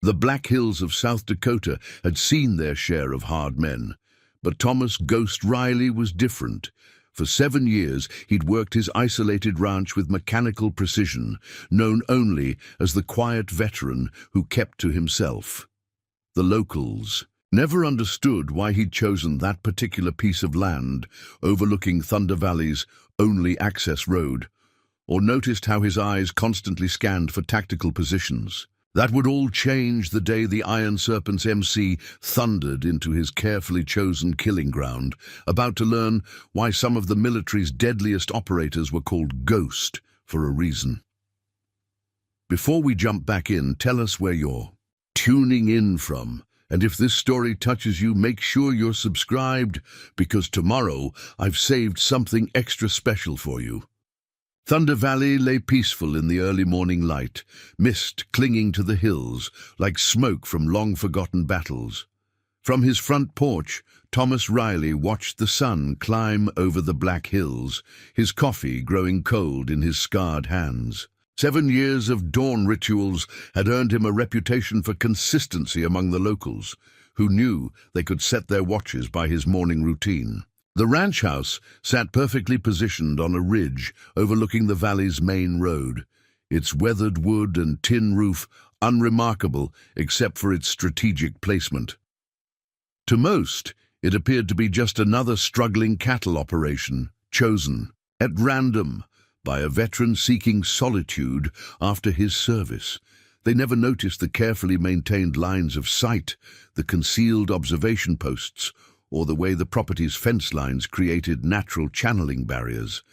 The Black Hills of South Dakota had seen their share of hard men, but Thomas "Ghost" Riley was different. For 7 years, he'd worked his isolated ranch with mechanical precision, known only as the quiet veteran who kept to himself. The locals never understood why he'd chosen that particular piece of land overlooking Thunder Valley's only access road, or noticed how his eyes constantly scanned for tactical positions. That would all change the day the Iron Serpents MC thundered into his carefully chosen killing ground, about to learn why some of the military's deadliest operators were called Ghost for a reason. Before we jump back in, tell us where you're tuning in from, and if this story touches you, make sure you're subscribed, because tomorrow I've saved something extra special for you. Thunder Valley lay peaceful in the early morning light, mist clinging to the hills like smoke from long-forgotten battles. From his front porch, Thomas Riley watched the sun climb over the Black Hills, his coffee growing cold in his scarred hands. 7 years of dawn rituals had earned him a reputation for consistency among the locals, who knew they could set their watches by his morning routine. The ranch house sat perfectly positioned on a ridge overlooking the valley's main road, its weathered wood and tin roof unremarkable except for its strategic placement. To most, it appeared to be just another struggling cattle operation, chosen at random by a veteran seeking solitude after his service. They never noticed the carefully maintained lines of sight, the concealed observation posts, or the way the property's fence lines created natural channeling barriers.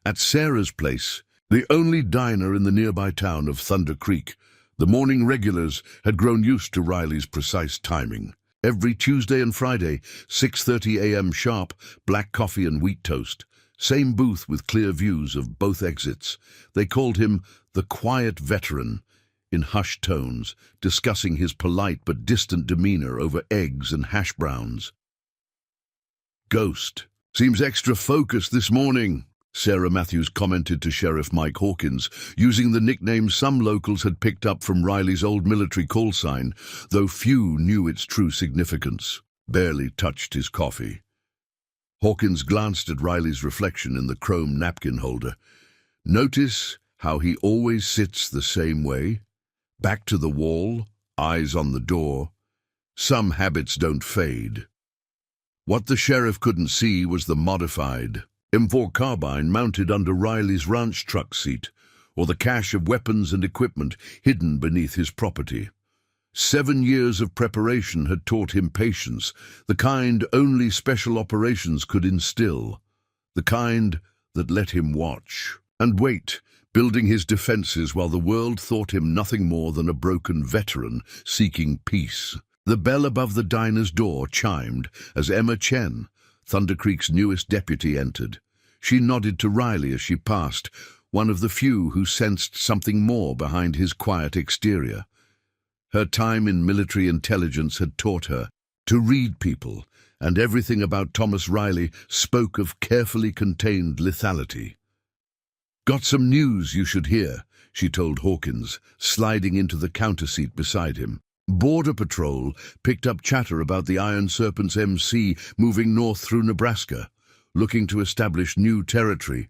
At Sarah's place, the only diner in the nearby town of Thunder Creek, the morning regulars had grown used to Riley's precise timing. Every Tuesday and Friday, 6:30 a.m. sharp, black coffee and wheat toast. Same booth with clear views of both exits. They called him the Quiet Veteran, in hushed tones, discussing his polite but distant demeanor over eggs and hash browns. "Ghost seems extra focused this morning," Sarah Matthews commented to Sheriff Mike Hawkins, using the nickname some locals had picked up from Riley's old military call sign, though few knew its true significance. Barely touched his coffee. Hawkins glanced at Riley's reflection in the chrome napkin holder. "Notice how he always sits the same way? Back to the wall, eyes on the door. Some habits don't fade." What the sheriff couldn't see was the modified M4 carbine mounted under Riley's ranch truck seat, or the cache of weapons and equipment hidden beneath his property. 7 years of preparation had taught him patience, the kind only special operations could instill, the kind that let him watch and wait, building his defenses while the world thought him nothing more than a broken veteran seeking peace. The bell above the diner's door chimed as Emma Chen, Thunder Creek's newest deputy, entered. She nodded to Riley as she passed, one of the few who sensed something more behind his quiet exterior. Her time in military intelligence had taught her to read people, and everything about Thomas Riley spoke of carefully contained lethality. "Got some news you should hear," she told Hawkins, sliding into the counter seat beside him. Border Patrol picked up chatter about the Iron Serpents MC moving north through Nebraska, looking to establish new territory.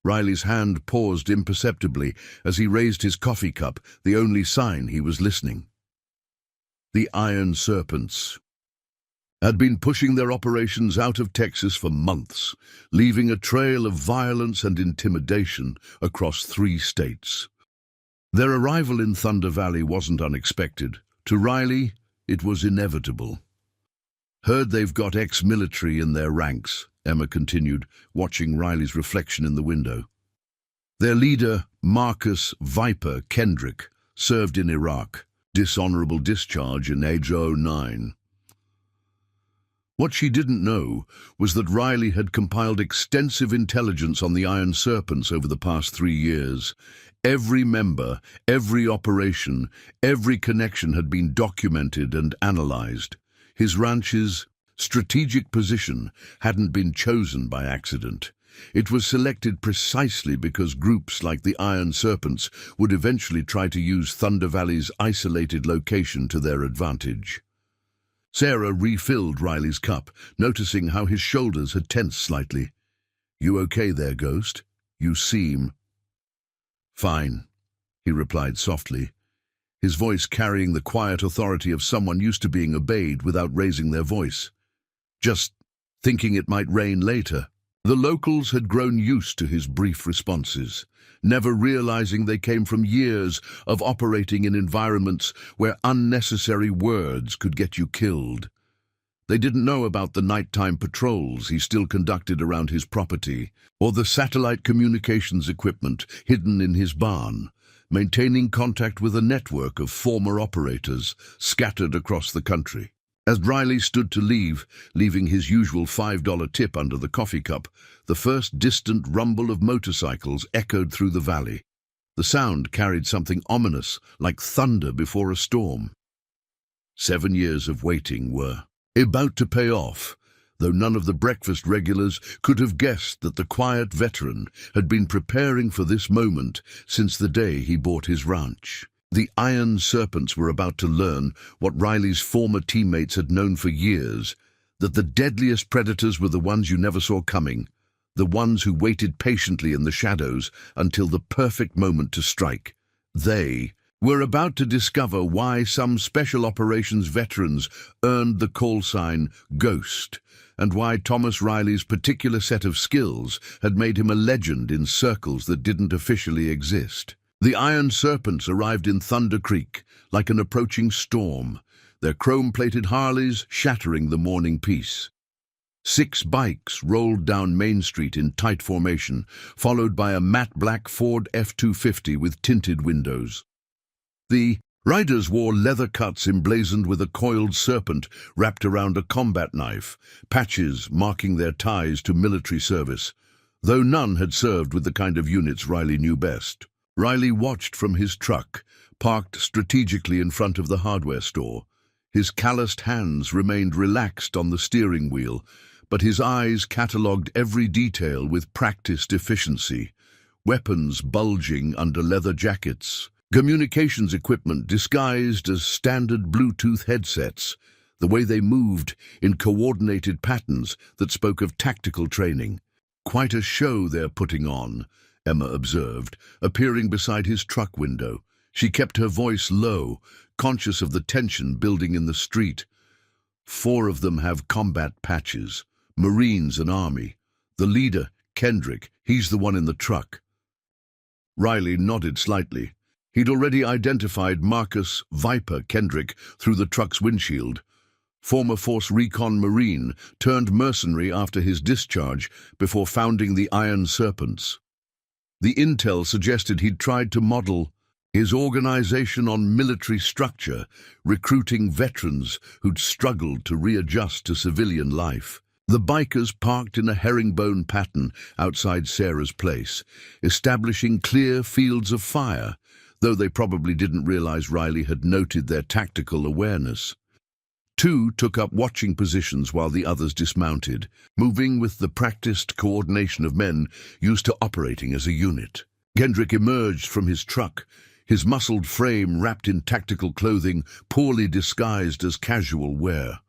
Riley's hand paused imperceptibly as he raised his coffee cup, the only sign he was listening. The Iron Serpents had been pushing their operations out of Texas for months, leaving a trail of violence and intimidation across 3 states. Their arrival in Thunder Valley wasn't unexpected. To Riley, it was inevitable. "Heard they've got ex-military in their ranks," Emma continued, watching Riley's reflection in the window. Their leader, Marcus Viper Kendrick, served in Iraq, dishonorable discharge in age 09. What she didn't know was that Riley had compiled extensive intelligence on the Iron Serpents over the past 3 years. Every member, every operation, every connection had been documented and analyzed. His ranch's strategic position hadn't been chosen by accident. It was selected precisely because groups like the Iron Serpents would eventually try to use Thunder Valley's isolated location to their advantage. Sarah refilled Riley's cup, noticing how his shoulders had tensed slightly. "You okay there, Ghost? You seem—" "Fine," he replied softly, his voice carrying the quiet authority of someone used to being obeyed without raising their voice. "Just thinking it might rain later." The locals had grown used to his brief responses, never realizing they came from years of operating in environments where unnecessary words could get you killed. They didn't know about the nighttime patrols he still conducted around his property, or the satellite communications equipment hidden in his barn, maintaining contact with a network of former operators scattered across the country. As Riley stood to leave, leaving his usual $5 tip under the coffee cup, the first distant rumble of motorcycles echoed through the valley. The sound carried something ominous, like thunder before a storm. 7 years of waiting were about to pay off, though none of the breakfast regulars could have guessed that the quiet veteran had been preparing for this moment since the day he bought his ranch. The Iron Serpents were about to learn what Riley's former teammates had known for years, that the deadliest predators were the ones you never saw coming, the ones who waited patiently in the shadows until the perfect moment to strike. They were about to discover why some special operations veterans earned the call sign Ghost, and why Thomas Riley's particular set of skills had made him a legend in circles that didn't officially exist. The Iron Serpents arrived in Thunder Creek like an approaching storm, their chrome-plated Harleys shattering the morning peace. 6 bikes rolled down Main Street in tight formation, followed by a matte black Ford F-250 with tinted windows. The riders wore leather cuts emblazoned with a coiled serpent wrapped around a combat knife, patches marking their ties to military service, though none had served with the kind of units Riley knew best. Riley watched from his truck, parked strategically in front of the hardware store. His calloused hands remained relaxed on the steering wheel, but his eyes catalogued every detail with practiced efficiency. Weapons bulging under leather jackets, communications equipment disguised as standard Bluetooth headsets, the way they moved in coordinated patterns that spoke of tactical training. "Quite a show they're putting on," Emma observed, appearing beside his truck window. She kept her voice low, conscious of the tension building in the street. 4 of them have combat patches, Marines and Army. The leader, Kendrick, he's the one in the truck. Riley nodded slightly. He'd already identified Marcus Viper Kendrick through the truck's windshield. Former Force Recon Marine, turned mercenary after his discharge before founding the Iron Serpents. The intel suggested he'd tried to model his organization on military structure, recruiting veterans who'd struggled to readjust to civilian life. The bikers parked in a herringbone pattern outside Sarah's place, establishing clear fields of fire, though they probably didn't realize Riley had noted their tactical awareness. 2 took up watching positions while the others dismounted, moving with the practiced coordination of men used to operating as a unit. Kendrick emerged from his truck, his muscled frame wrapped in tactical clothing poorly disguised as casual wear.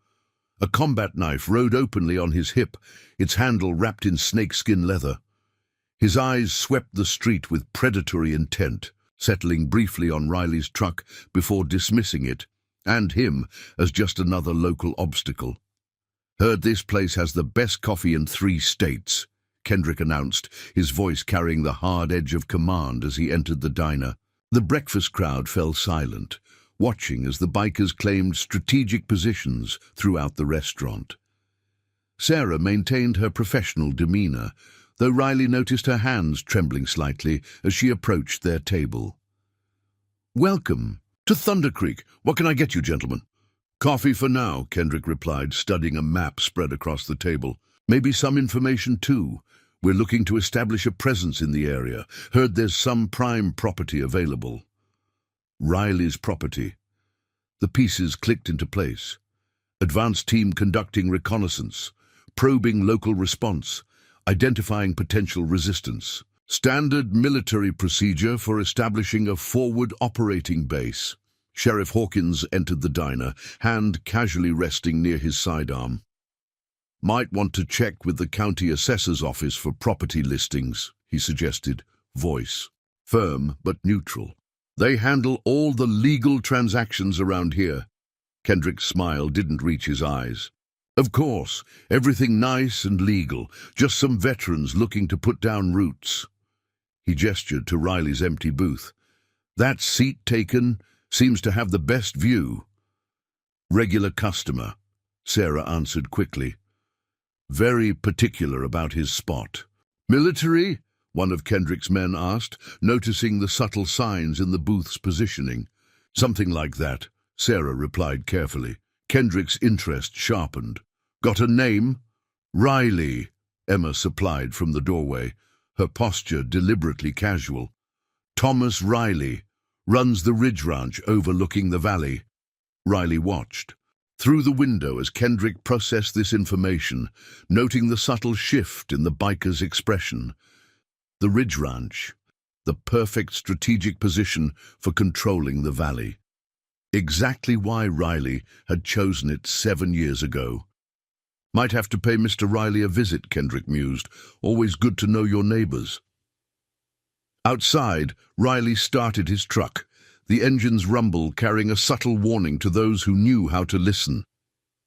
A combat knife rode openly on his hip, its handle wrapped in snakeskin leather. His eyes swept the street with predatory intent, settling briefly on Riley's truck before dismissing it, and him, as just another local obstacle. "Heard this place has the best coffee in 3 states, Kendrick announced, his voice carrying the hard edge of command as he entered the diner. The breakfast crowd fell silent, watching as the bikers claimed strategic positions throughout the restaurant. Sarah maintained her professional demeanor, though Riley noticed her hands trembling slightly as she approached their table. "Welcome to Thunder Creek. What can I get you, gentlemen?" "Coffee for now," Kendrick replied, studying a map spread across the table. "Maybe some information, too. We're looking to establish a presence in the area. Heard there's some prime property available." Riley's property. The pieces clicked into place. Advanced team conducting reconnaissance, probing local response, identifying potential resistance. Standard military procedure for establishing a forward operating base. Sheriff Hawkins entered the diner, hand casually resting near his sidearm. Might want to check with the county assessor's office for property listings, he suggested, voice firm but neutral. They handle all the legal transactions around here. Kendrick's smile didn't reach his eyes. Of course, everything nice and legal, just some veterans looking to put down roots. He gestured to Riley's empty booth. That seat taken seems to have the best view. Regular customer, Sarah answered quickly. Very particular about his spot. Military? One of Kendrick's men asked, noticing the subtle signs in the booth's positioning. Something like that, Sarah replied carefully. Kendrick's interest sharpened. Got a name? Riley, Emma supplied from the doorway, her posture deliberately casual. Thomas Riley, runs the Ridge Ranch overlooking the valley. Riley watched through the window as Kendrick processed this information, noting the subtle shift in the biker's expression. The Ridge Ranch, the perfect strategic position for controlling the valley. Exactly why Riley had chosen it 7 years ago. Might have to pay Mr. Riley a visit, Kendrick mused. Always good to know your neighbors. Outside, Riley started his truck, the engine's rumble carrying a subtle warning to those who knew how to listen.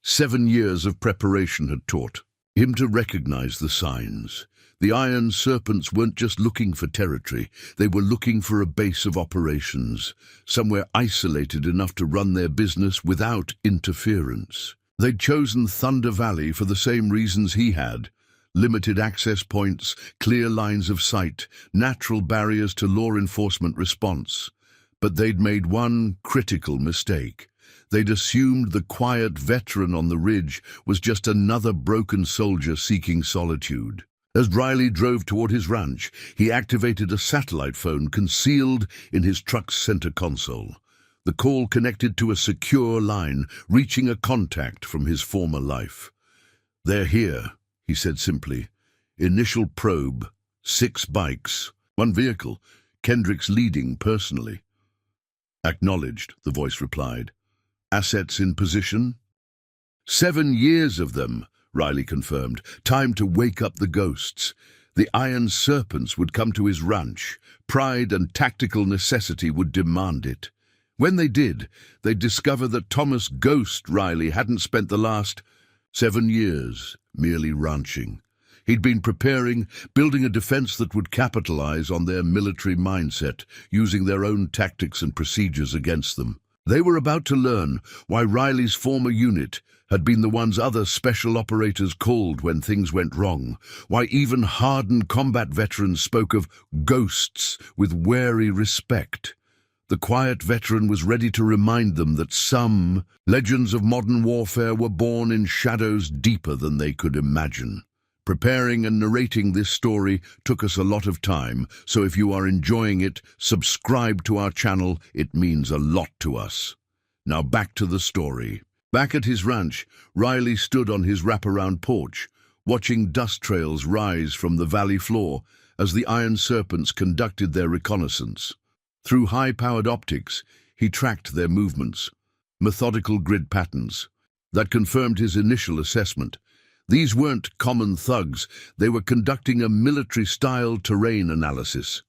7 years of preparation had taught him to recognize the signs. The Iron Serpents weren't just looking for territory, they were looking for a base of operations, somewhere isolated enough to run their business without interference. They'd chosen Thunder Valley for the same reasons he had. Limited access points, clear lines of sight, natural barriers to law enforcement response. But they'd made one critical mistake. They'd assumed the quiet veteran on the ridge was just another broken soldier seeking solitude. As Riley drove toward his ranch, he activated a satellite phone concealed in his truck's center console. The call connected to a secure line, reaching a contact from his former life. "They're here," he said simply. "Initial probe, 6 bikes, 1 vehicle, Kendrick's leading personally." "Acknowledged," the voice replied. "Assets in position?" 7 years of them, Riley confirmed. Time to wake up the ghosts. The Iron Serpents would come to his ranch. Pride and tactical necessity would demand it. When they did, they'd discover that Thomas Ghost Riley hadn't spent the last 7 years merely ranching. He'd been preparing, building a defense that would capitalize on their military mindset, using their own tactics and procedures against them. They were about to learn why Riley's former unit had been the ones other special operators called when things went wrong, why even hardened combat veterans spoke of ghosts with wary respect. The quiet veteran was ready to remind them that some legends of modern warfare were born in shadows deeper than they could imagine. Preparing and narrating this story took us a lot of time, so if you are enjoying it, subscribe to our channel. It means a lot to us. Now back to the story. Back at his ranch, Riley stood on his wraparound porch, watching dust trails rise from the valley floor as the Iron Serpents conducted their reconnaissance. Through high-powered optics, he tracked their movements, methodical grid patterns, that confirmed his initial assessment. These weren't common thugs, they were conducting a military-style terrain analysis.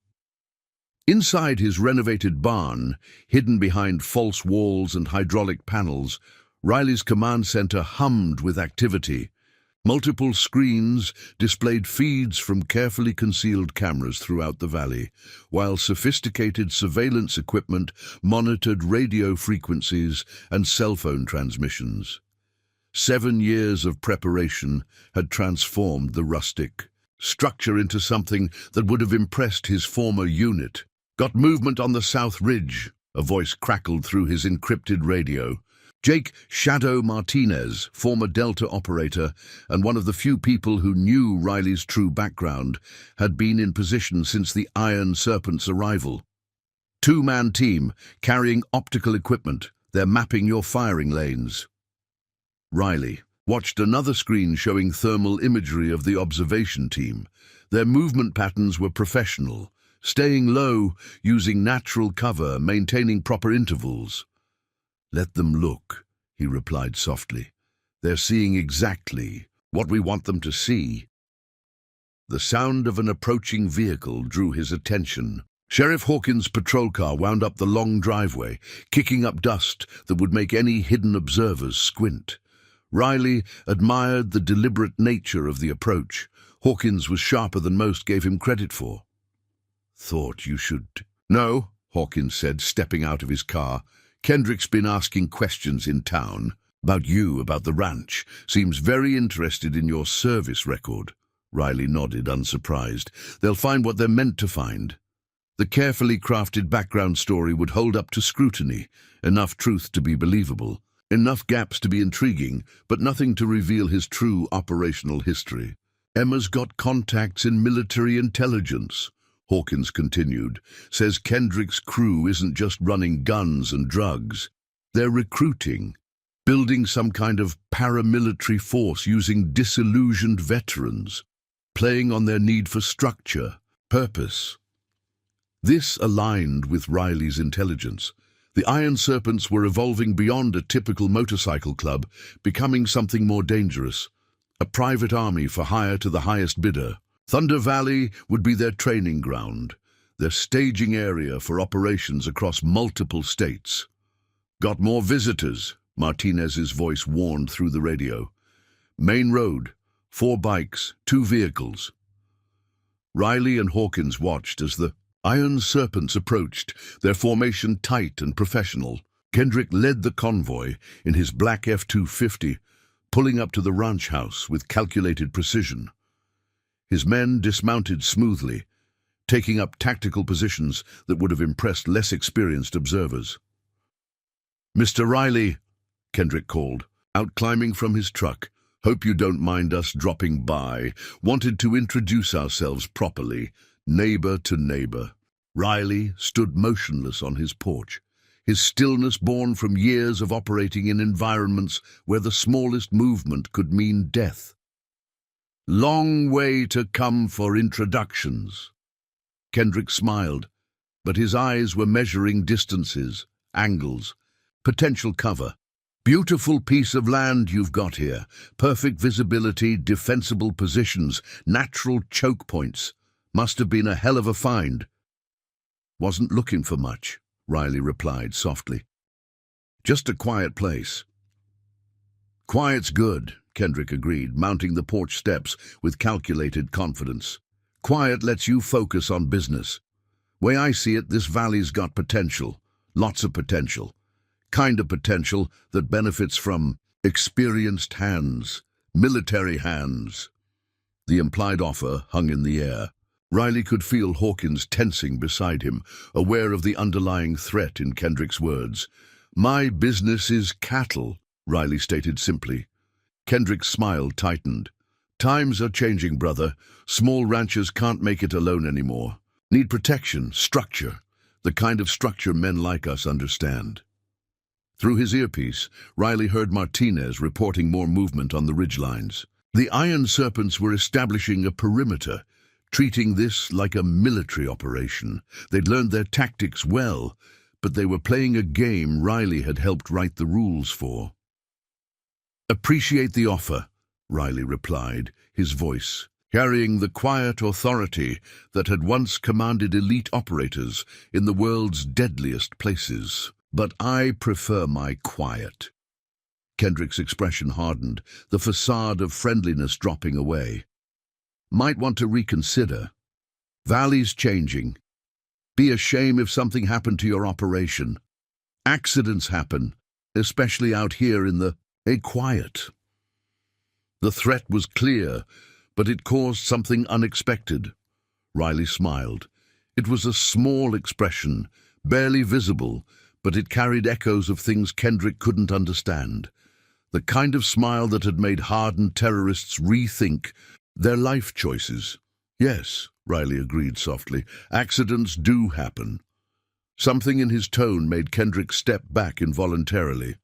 Inside his renovated barn, hidden behind false walls and hydraulic panels, Riley's command center hummed with activity. Multiple screens displayed feeds from carefully concealed cameras throughout the valley, while sophisticated surveillance equipment monitored radio frequencies and cell phone transmissions. 7 years of preparation had transformed the rustic structure into something that would have impressed his former unit. "Got movement on the South Ridge," a voice crackled through his encrypted radio. Jake Shadow Martinez, former Delta operator and one of the few people who knew Riley's true background, had been in position since the Iron Serpent's arrival. 2-man team, carrying optical equipment. They're mapping your firing lanes. Riley, watched another screen showing thermal imagery of the observation team. Their movement patterns were professional, staying low, using natural cover, maintaining proper intervals. "Let them look," he replied softly. "They're seeing exactly what we want them to see." The sound of an approaching vehicle drew his attention. Sheriff Hawkins' patrol car wound up the long driveway, kicking up dust that would make any hidden observers squint. Riley admired the deliberate nature of the approach. Hawkins was sharper than most gave him credit for. "Thought you should—" "No," Hawkins said, stepping out of his car. "Kendrick's been asking questions in town. About you, about the ranch. Seems very interested in your service record." Riley nodded, unsurprised. "They'll find what they're meant to find." The carefully crafted background story would hold up to scrutiny, enough truth to be believable, enough gaps to be intriguing, but nothing to reveal his true operational history. "Emma's got contacts in military intelligence," Hawkins continued. "Says Kendrick's crew isn't just running guns and drugs. They're recruiting, building some kind of paramilitary force using disillusioned veterans, playing on their need for structure, purpose." This aligned with Riley's intelligence. The Iron Serpents were evolving beyond a typical motorcycle club, becoming something more dangerous. A private army for hire to the highest bidder. Thunder Valley would be their training ground, their staging area for operations across multiple states. "Got more visitors," Martinez's voice warned through the radio. "Main road, 4 bikes, 2 vehicles." Riley and Hawkins watched as the Iron Serpents approached, their formation tight and professional. Kendrick led the convoy in his black F-250, pulling up to the ranch house with calculated precision. His men dismounted smoothly, taking up tactical positions that would have impressed less experienced observers. "Mr. Riley," Kendrick called, out climbing from his truck. "Hope you don't mind us dropping by. Wanted to introduce ourselves properly, neighbor to neighbor." Riley stood motionless on his porch, his stillness born from years of operating in environments where the smallest movement could mean death. "Long way to come for introductions." Kendrick smiled, but his eyes were measuring distances, angles, potential cover. "Beautiful piece of land you've got here. Perfect visibility, defensible positions, natural choke points. Must have been a hell of a find." "Wasn't looking for much," Riley replied softly. "Just a quiet place." "Quiet's good," Kendrick agreed, mounting the porch steps with calculated confidence. "Quiet lets you focus on business. Way I see it, this valley's got potential. Lots of potential. Kind of potential that benefits from experienced hands, military hands." The implied offer hung in the air. Riley could feel Hawkins tensing beside him, aware of the underlying threat in Kendrick's words. "My business is cattle," Riley stated simply. Kendrick's smile tightened. "Times are changing, brother. Small ranchers can't make it alone anymore. Need protection, structure, the kind of structure men like us understand." Through his earpiece, Riley heard Martinez reporting more movement on the ridgelines. The Iron Serpents were establishing a perimeter, treating this like a military operation. They'd learned their tactics well, but they were playing a game Riley had helped write the rules for. "Appreciate the offer," Riley replied, his voice carrying the quiet authority that had once commanded elite operators in the world's deadliest places. "But I prefer my quiet." Kendrick's expression hardened, the facade of friendliness dropping away. "Might want to reconsider. Valley's changing. Be a shame if something happened to your operation. Accidents happen, especially out here in the quiet." The threat was clear, but it caused something unexpected. Riley smiled. It was a small expression, barely visible, but it carried echoes of things Kendrick couldn't understand. The kind of smile that had made hardened terrorists rethink their life choices. "Yes," Riley agreed softly, "accidents do happen." Something in his tone made Kendrick step back involuntarily.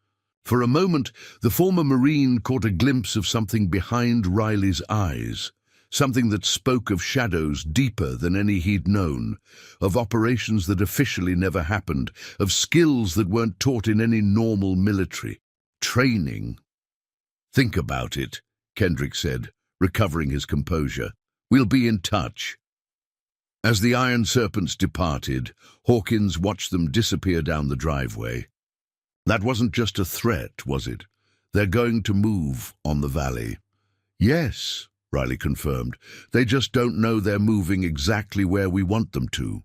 For a moment, the former Marine caught a glimpse of something behind Riley's eyes, something that spoke of shadows deeper than any he'd known, of operations that officially never happened, of skills that weren't taught in any normal military training. "Think about it," Kendrick said, recovering his composure. "We'll be in touch." As the Iron Serpents departed, Hawkins watched them disappear down the driveway. That wasn't just a threat, was it? They're going to move on the valley. "Yes," Riley confirmed. "They just don't know they're moving exactly where we want them to."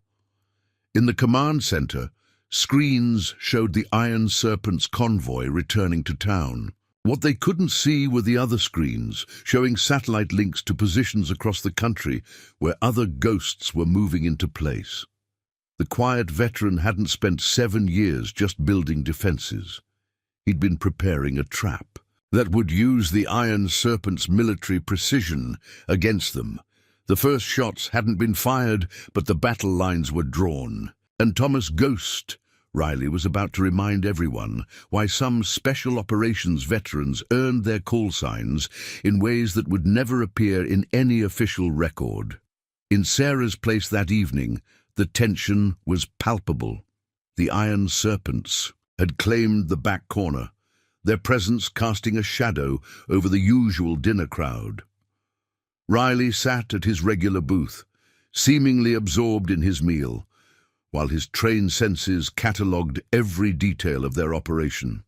In the command center, screens showed the Iron Serpents convoy returning to town. What they couldn't see were the other screens, showing satellite links to positions across the country where other ghosts were moving into place. The quiet veteran hadn't spent 7 years just building defenses. He'd been preparing a trap that would use the Iron Serpent's military precision against them. The first shots hadn't been fired, but the battle lines were drawn. And Thomas Ghost, Riley was about to remind everyone why some special operations veterans earned their call signs in ways that would never appear in any official record. In Sarah's place that evening, the tension was palpable. The Iron Serpents had claimed the back corner, their presence casting a shadow over the usual dinner crowd. Riley sat at his regular booth, seemingly absorbed in his meal, while his trained senses catalogued every detail of their operation.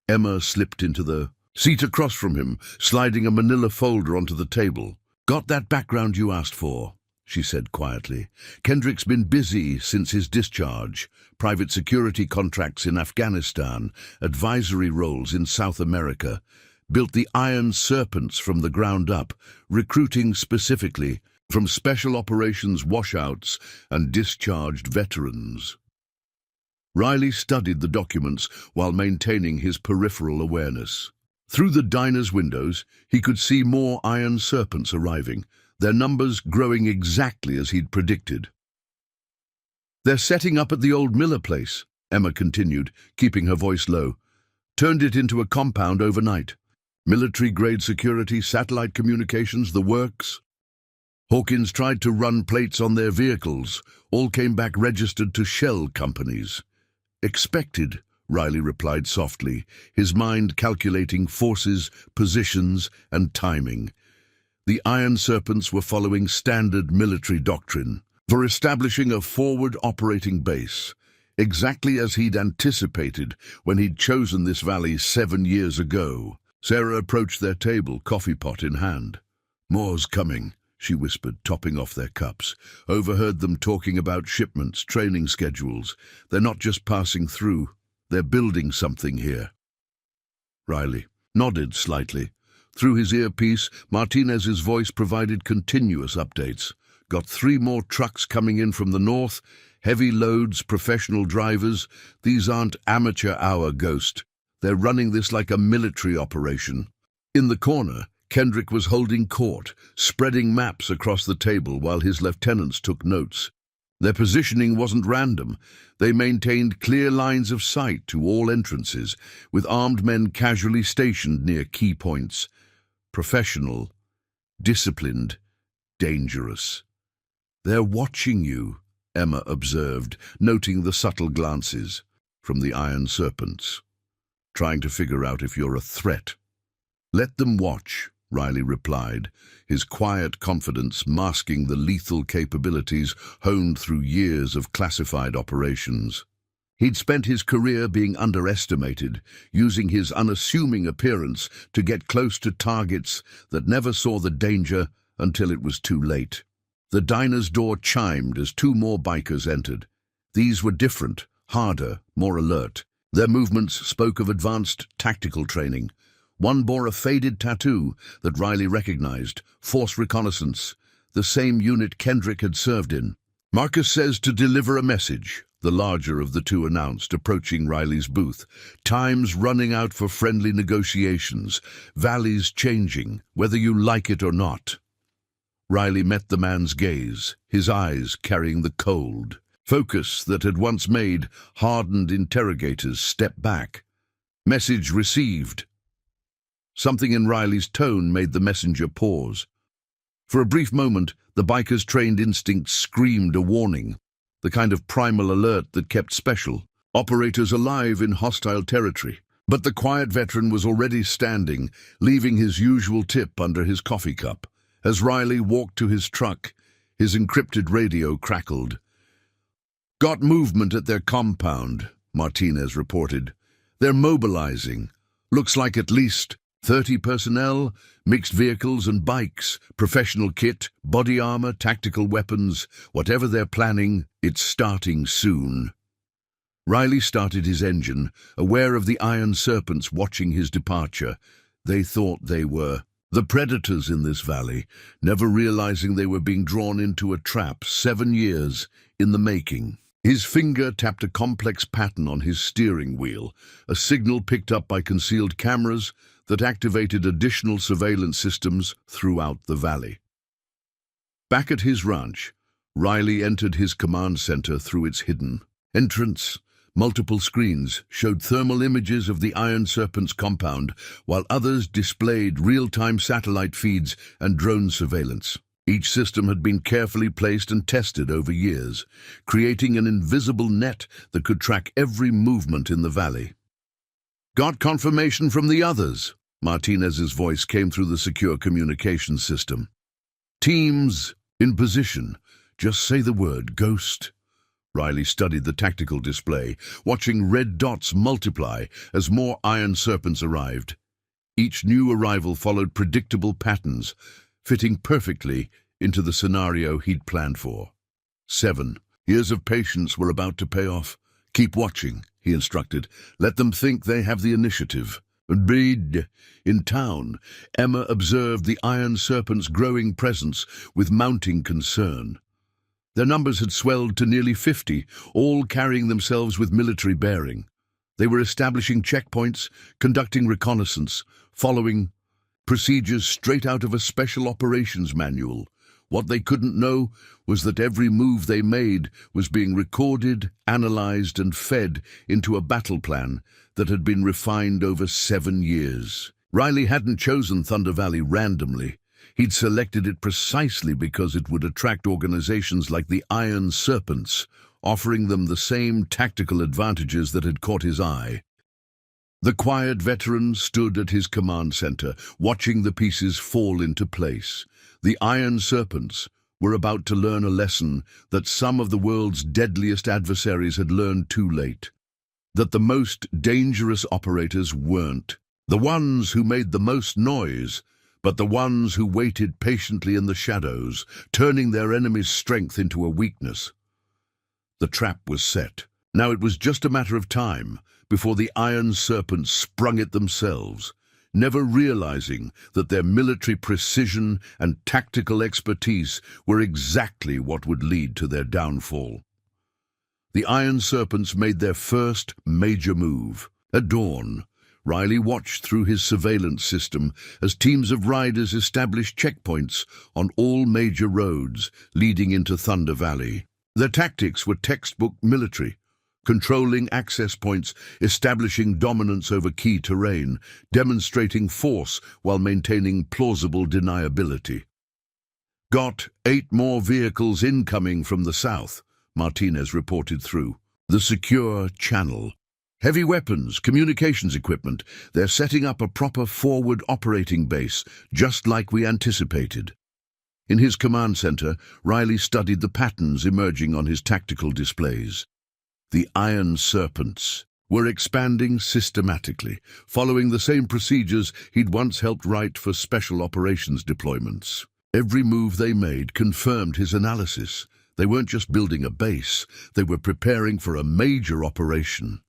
Emma slipped into the seat across from him, sliding a manila folder onto the table. "Got that background you asked for," she said quietly. "Kendrick's been busy since his discharge. Private security contracts in Afghanistan, advisory roles in South America. Built the Iron Serpents from the ground up, recruiting specifically from special operations washouts and discharged veterans." Riley studied the documents while maintaining his peripheral awareness. Through the diner's windows, he could see more Iron Serpents arriving, their numbers growing exactly as he'd predicted. "They're setting up at the old Miller place," Emma continued, keeping her voice low. "Turned it into a compound overnight. Military-grade security, satellite communications, the works." Hawkins tried to run plates on their vehicles. All came back registered to shell companies. "Expected," Riley replied softly, his mind calculating forces, positions, and timing. The Iron Serpents were following standard military doctrine for establishing a forward operating base, exactly as he'd anticipated when he'd chosen this valley 7 years ago. Sarah approached their table, coffee pot in hand. "More's coming," she whispered, topping off their cups. "Overheard them talking about shipments, training schedules. They're not just passing through, they're building something here." Riley nodded slightly. Through his earpiece, Martinez's voice provided continuous updates. "Got 3 more trucks coming in from the north, heavy loads, professional drivers. These aren't amateur hour, Ghost. They're running this like a military operation." In the corner, Kendrick was holding court, spreading maps across the table while his lieutenants took notes. Their positioning wasn't random. They maintained clear lines of sight to all entrances, with armed men casually stationed near key points. Professional, disciplined, dangerous. "They're watching you," Emma observed, noting the subtle glances from the Iron Serpents. "Trying to figure out if you're a threat." "Let them watch," Riley replied, his quiet confidence masking the lethal capabilities honed through years of classified operations. He'd spent his career being underestimated, using his unassuming appearance to get close to targets that never saw the danger until it was too late. The diner's door chimed as 2 more bikers entered. These were different, harder, more alert. Their movements spoke of advanced tactical training. One bore a faded tattoo that Riley recognized, Force Reconnaissance, the same unit Kendrick had served in. "Marcus says to deliver a message," the larger of the 2 announced, approaching Riley's booth. "Time's running out for friendly negotiations. Valley's changing, whether you like it or not." Riley met the man's gaze, his eyes carrying the cold focus that had once made hardened interrogators step back. Message received. Something in Riley's tone made the messenger pause. For a brief moment, the biker's trained instincts screamed a warning, the kind of primal alert that kept special operators alive in hostile territory. But the quiet veteran was already standing, leaving his usual tip under his coffee cup. As Riley walked to his truck, his encrypted radio crackled. "Got movement at their compound," Martinez reported. "They're mobilizing. Looks like at least 30 personnel, mixed vehicles and bikes, professional kit, body armor, tactical weapons. Whatever they're planning, it's starting soon." Riley started his engine, aware of the Iron Serpents watching his departure. They thought they were the predators in this valley, never realizing they were being drawn into a trap 7 years in the making. His finger tapped a complex pattern on his steering wheel, a signal picked up by concealed cameras that activated additional surveillance systems throughout the valley. Back at his ranch, Riley entered his command center through its hidden entrance. Multiple screens showed thermal images of the Iron Serpents compound, while others displayed real-time satellite feeds and drone surveillance. Each system had been carefully placed and tested over years, creating an invisible net that could track every movement in the valley. "Got confirmation from the others," Martinez's voice came through the secure communications system. "Teams in position. Just say the word, Ghost." Riley studied the tactical display, watching red dots multiply as more Iron Serpents arrived. Each new arrival followed predictable patterns, fitting perfectly into the scenario he'd planned for. 7 years of patience were about to pay off. "Keep watching," he instructed. "Let them think they have the initiative." In town, Emma observed the Iron Serpents' growing presence with mounting concern. Their numbers had swelled to nearly 50, all carrying themselves with military bearing. They were establishing checkpoints, conducting reconnaissance, following procedures straight out of a special operations manual. What they couldn't know was that every move they made was being recorded, analyzed, and fed into a battle plan that had been refined over 7 years. Riley hadn't chosen Thunder Valley randomly. He'd selected it precisely because it would attract organizations like the Iron Serpents, offering them the same tactical advantages that had caught his eye. The quiet veteran stood at his command center, watching the pieces fall into place. The Iron Serpents were about to learn a lesson that some of the world's deadliest adversaries had learned too late. That the most dangerous operators weren't the ones who made the most noise, but the ones who waited patiently in the shadows, turning their enemy's strength into a weakness. The trap was set. Now it was just a matter of time before the Iron Serpents sprung it themselves, never realizing that their military precision and tactical expertise were exactly what would lead to their downfall. The Iron Serpents made their first major move. At dawn, Riley watched through his surveillance system as teams of riders established checkpoints on all major roads leading into Thunder Valley. Their tactics were textbook military, controlling access points, establishing dominance over key terrain, demonstrating force while maintaining plausible deniability. "Got 8 more vehicles incoming from the south," Martinez reported through the secure channel. "Heavy weapons, communications equipment. They're setting up a proper forward operating base, just like we anticipated." In his command center, Riley studied the patterns emerging on his tactical displays. The Iron Serpents were expanding systematically, following the same procedures he'd once helped write for special operations deployments. Every move they made confirmed his analysis. They weren't just building a base, they were preparing for a major operation.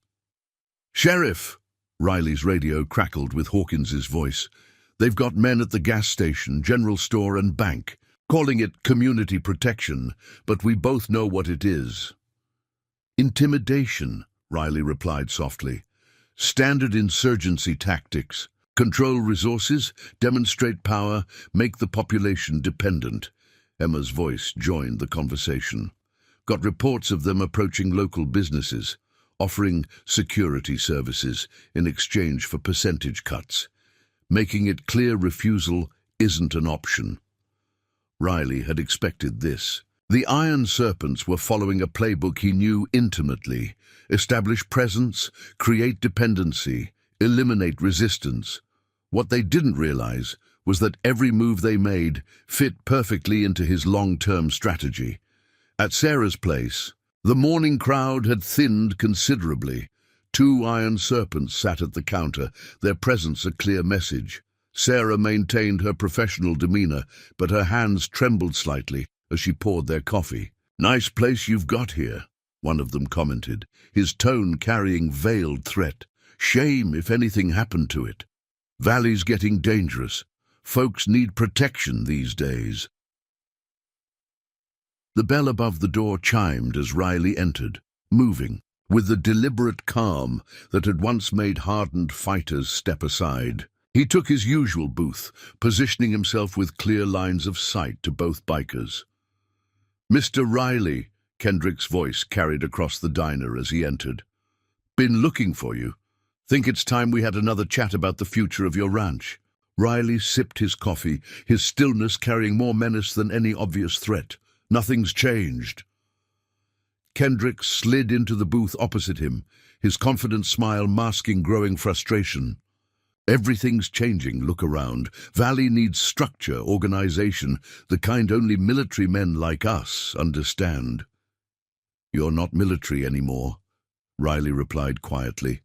"Sheriff!" Riley's radio crackled with Hawkins's voice. "They've got men at the gas station, general store and bank, calling it community protection, but we both know what it is." "Intimidation," Riley replied softly. "Standard insurgency tactics. Control resources, demonstrate power, make the population dependent." Emma's voice joined the conversation. "Got reports of them approaching local businesses, offering security services in exchange for percentage cuts, making it clear refusal isn't an option. Riley had expected this. The Iron Serpents were following a playbook he knew intimately: establish presence, create dependency, eliminate resistance. What they didn't realize was that every move they made fit perfectly into his long-term strategy. At Sarah's place, the morning crowd had thinned considerably. 2 Iron Serpents sat at the counter, their presence a clear message. Sarah maintained her professional demeanor, but her hands trembled slightly as she poured their coffee. "Nice place you've got here," one of them commented, his tone carrying veiled threat. "Shame if anything happened to it. Valley's getting dangerous. Folks need protection these days." The bell above the door chimed as Riley entered, moving, with the deliberate calm that had once made hardened fighters step aside. He took his usual booth, positioning himself with clear lines of sight to both bikers. "Mr. Riley," Kendrick's voice carried across the diner as he entered. "Been looking for you. Think it's time we had another chat about the future of your ranch." Riley sipped his coffee, his stillness carrying more menace than any obvious threat. "Nothing's changed." Kendrick slid into the booth opposite him, his confident smile masking growing frustration. "Everything's changing, look around. Valley needs structure, organization, the kind only military men like us understand." "You're not military anymore," Riley replied quietly,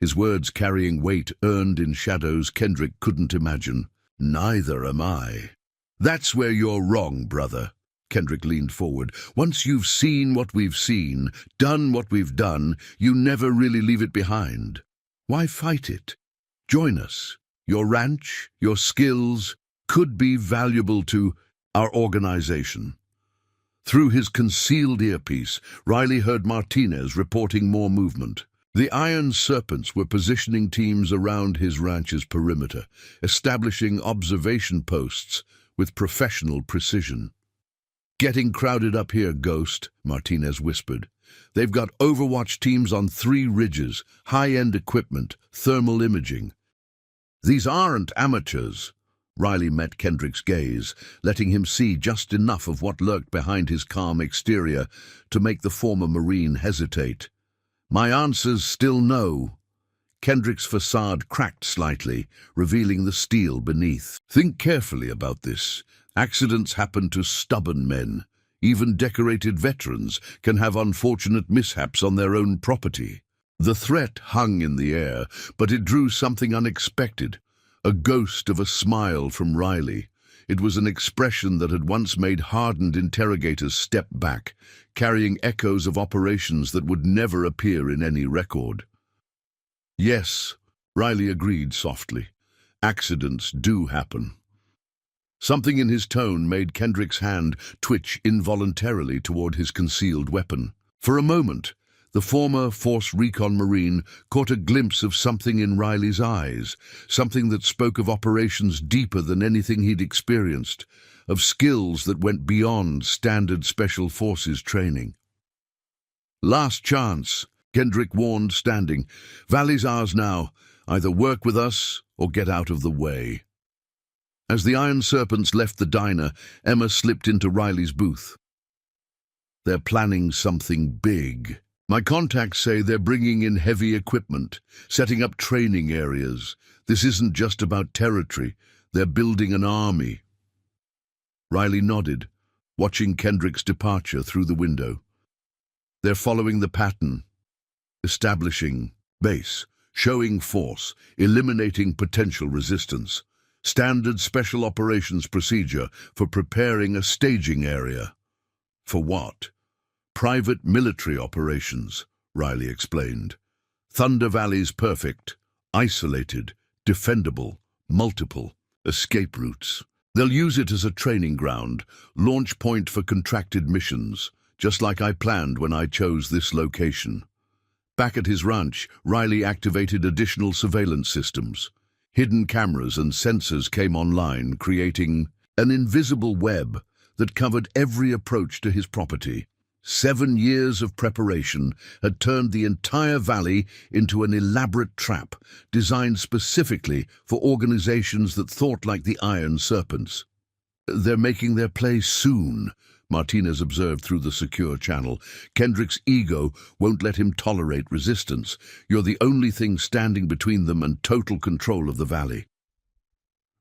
his words carrying weight earned in shadows Kendrick couldn't imagine. "Neither am I." "That's where you're wrong, brother." Kendrick leaned forward. "Once you've seen what we've seen, done what we've done, you never really leave it behind. Why fight it? Join us. Your ranch, your skills, could be valuable to our organization." Through his concealed earpiece, Riley heard Martinez reporting more movement. The Iron Serpents were positioning teams around his ranch's perimeter, establishing observation posts with professional precision. "Getting crowded up here, Ghost," Martinez whispered. "They've got Overwatch teams on 3 ridges, high-end equipment, thermal imaging." "These aren't amateurs." Riley met Kendrick's gaze, letting him see just enough of what lurked behind his calm exterior to make the former Marine hesitate. "My answer's still no." Kendrick's facade cracked slightly, revealing the steel beneath. "Think carefully about this. Accidents happen to stubborn men. Even decorated veterans can have unfortunate mishaps on their own property." The threat hung in the air, but it drew something unexpected, a ghost of a smile from Riley. It was an expression that had once made hardened interrogators step back, carrying echoes of operations that would never appear in any record. "Yes," Riley agreed softly. "Accidents do happen." Something in his tone made Kendrick's hand twitch involuntarily toward his concealed weapon. For a moment, the former Force Recon Marine caught a glimpse of something in Riley's eyes, something that spoke of operations deeper than anything he'd experienced, of skills that went beyond standard Special Forces training. "Last chance," Kendrick warned, standing. "Valley's ours now. Either work with us or get out of the way." As the Iron Serpents left the diner, Emma slipped into Riley's booth. "They're planning something big. My contacts say they're bringing in heavy equipment, setting up training areas. This isn't just about territory. They're building an army." Riley nodded, watching Kendrick's departure through the window. "They're following the pattern, establishing base, showing force, eliminating potential resistance. Standard special operations procedure for preparing a staging area." "For what?" "Private military operations," Riley explained. "Thunder Valley's perfect, isolated, defendable, multiple escape routes. They'll use it as a training ground, launch point for contracted missions, just like I planned when I chose this location." Back at his ranch, Riley activated additional surveillance systems. Hidden cameras and sensors came online, creating an invisible web that covered every approach to his property. 7 years of preparation had turned the entire valley into an elaborate trap designed specifically for organizations that thought like the Iron Serpents. "They're making their play soon," Martinez observed through the secure channel. "Kendrick's ego won't let him tolerate resistance. You're the only thing standing between them and total control of the valley."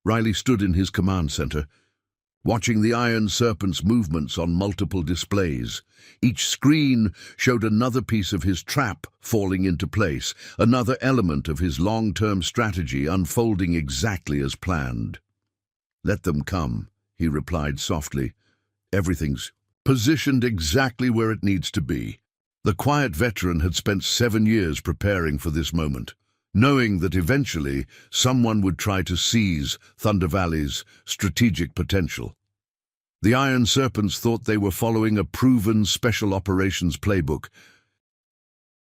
Riley stood in his command center, watching the Iron Serpent's movements on multiple displays. Each screen showed another piece of his trap falling into place, another element of his long-term strategy unfolding exactly as planned. "Let them come," he replied softly. "Everything's positioned exactly where it needs to be." The quiet veteran had spent 7 years preparing for this moment, knowing that eventually someone would try to seize Thunder Valley's strategic potential. The Iron Serpents thought they were following a proven special operations playbook,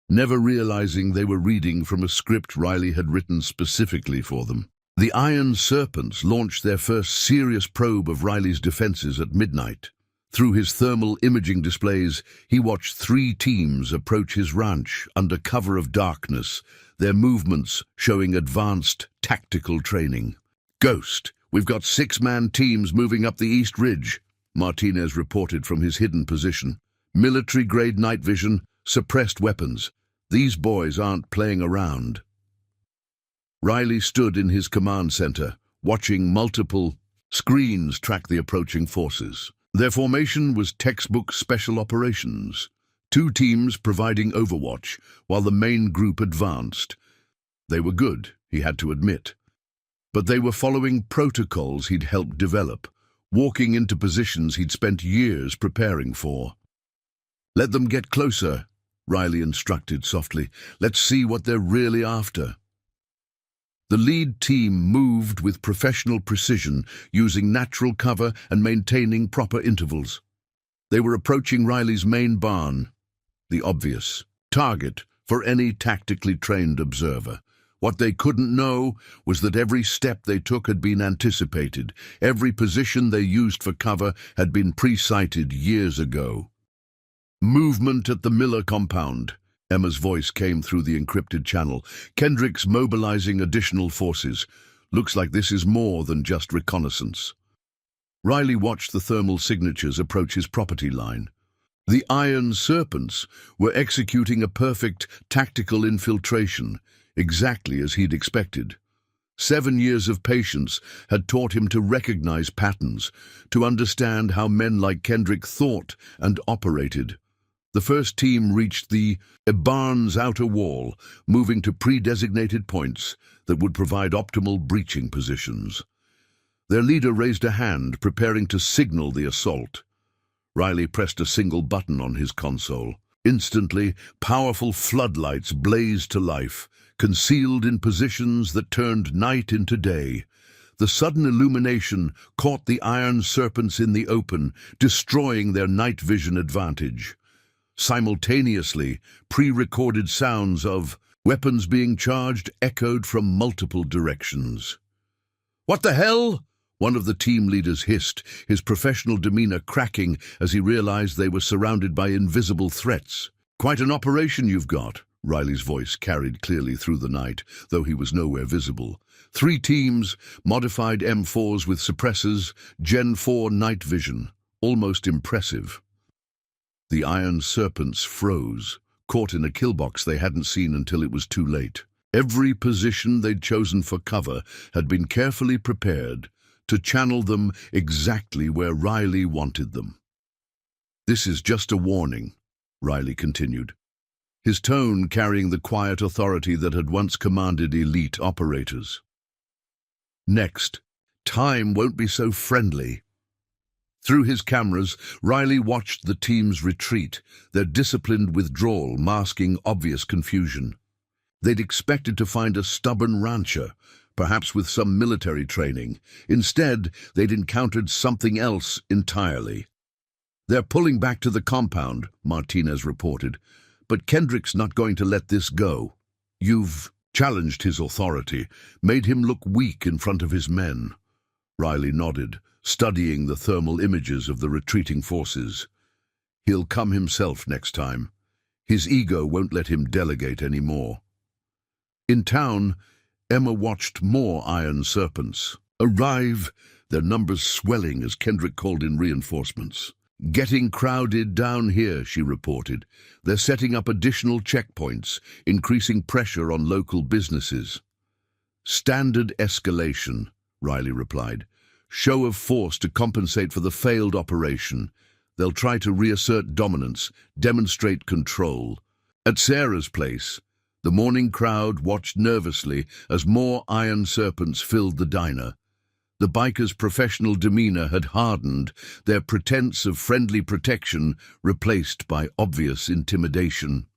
never realizing they were reading from a script Riley had written specifically for them. The Iron Serpents launched their first serious probe of Riley's defenses at midnight. Through his thermal imaging displays, he watched 3 teams approach his ranch under cover of darkness, their movements showing advanced tactical training. "Ghost, we've got 6-man teams moving up the East Ridge," Martinez reported from his hidden position. "Military-grade night vision, suppressed weapons. These boys aren't playing around." Riley stood in his command center, watching multiple screens track the approaching forces. Their formation was textbook special operations. 2 teams providing overwatch, while the main group advanced. They were good, he had to admit. But they were following protocols he'd helped develop, walking into positions he'd spent years preparing for. "Let them get closer," Riley instructed softly. "Let's see what they're really after." The lead team moved with professional precision, using natural cover and maintaining proper intervals. They were approaching Riley's main barn, the obvious target for any tactically trained observer. What they couldn't know was that every step they took had been anticipated. Every position they used for cover had been pre-sighted years ago. "Movement at the Miller compound," Emma's voice came through the encrypted channel. "Kendrick's mobilizing additional forces. Looks like this is more than just reconnaissance." Riley watched the thermal signatures approach his property line. The Iron Serpents were executing a perfect tactical infiltration, exactly as he'd expected. 7 years of patience had taught him to recognize patterns, to understand how men like Kendrick thought and operated. The first team reached the barn's outer wall, moving to pre-designated points that would provide optimal breaching positions. Their leader raised a hand, preparing to signal the assault. Riley pressed a single button on his console. Instantly, powerful floodlights blazed to life, concealed in positions that turned night into day. The sudden illumination caught the Iron Serpents in the open, destroying their night vision advantage. Simultaneously, pre-recorded sounds of weapons being charged echoed from multiple directions. "What the hell?" one of the team leaders hissed, his professional demeanor cracking as he realized they were surrounded by invisible threats. "Quite an operation you've got," Riley's voice carried clearly through the night, though he was nowhere visible. 3 teams, modified M4s with suppressors, Gen 4 night vision. Almost impressive. The Iron Serpents froze, caught in a killbox they hadn't seen until it was too late. Every position they'd chosen for cover had been carefully prepared to channel them exactly where Riley wanted them. "This is just a warning," Riley continued, his tone carrying the quiet authority that had once commanded elite operators. "Next, time won't be so friendly." Through his cameras, Riley watched the team's retreat, their disciplined withdrawal masking obvious confusion. They'd expected to find a stubborn rancher, perhaps with some military training. Instead, they'd encountered something else entirely. "They're pulling back to the compound," Martinez reported, "but Kendrick's not going to let this go." "You've challenged his authority, made him look weak in front of his men." Riley nodded, studying the thermal images of the retreating forces. He'll come himself next time. His ego won't let him delegate anymore. In town, Emma watched more Iron Serpents arrive, their numbers swelling as Kendrick called in reinforcements. "Getting crowded down here," she reported. "They're setting up additional checkpoints, increasing pressure on local businesses." "Standard escalation," Riley replied. "Show of force to compensate for the failed operation. They'll try to reassert dominance, demonstrate control." At Sarah's place, the morning crowd watched nervously as more Iron Serpents filled the diner. The bikers' professional demeanor had hardened, their pretense of friendly protection replaced by obvious intimidation.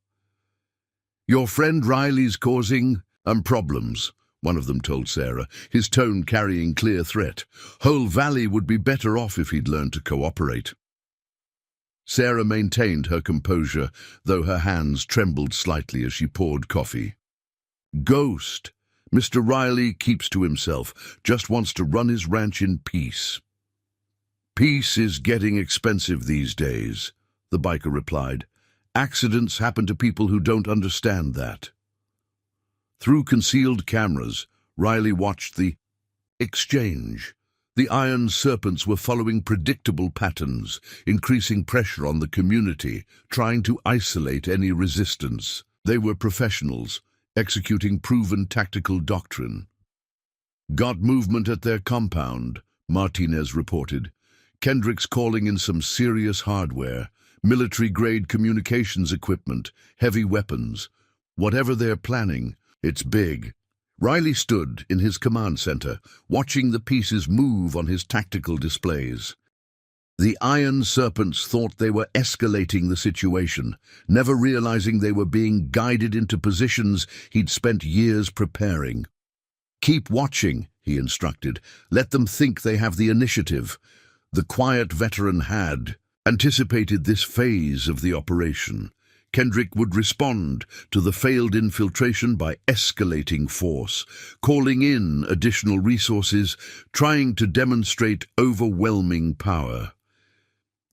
"Your friend Riley's causing problems," one of them told Sarah, his tone carrying clear threat. "Whole Valley would be better off if he'd learned to cooperate." Sarah maintained her composure, though her hands trembled slightly as she poured coffee. "Ghost. Mr. Riley keeps to himself, just wants to run his ranch in peace." "Peace is getting expensive these days," the biker replied. "Accidents happen to people who don't understand that." Through concealed cameras, Riley watched the exchange. The Iron Serpents were following predictable patterns, increasing pressure on the community, trying to isolate any resistance. They were professionals, executing proven tactical doctrine. "Got movement at their compound," Martinez reported. "Kendrick's calling in some serious hardware, military-grade communications equipment, heavy weapons. Whatever they're planning, it's big." Riley stood in his command center, watching the pieces move on his tactical displays. The Iron Serpents thought they were escalating the situation, never realizing they were being guided into positions he'd spent years preparing. "Keep watching," he instructed. "Let them think they have the initiative." The quiet veteran had anticipated this phase of the operation. Kendrick would respond to the failed infiltration by escalating force, calling in additional resources, trying to demonstrate overwhelming power.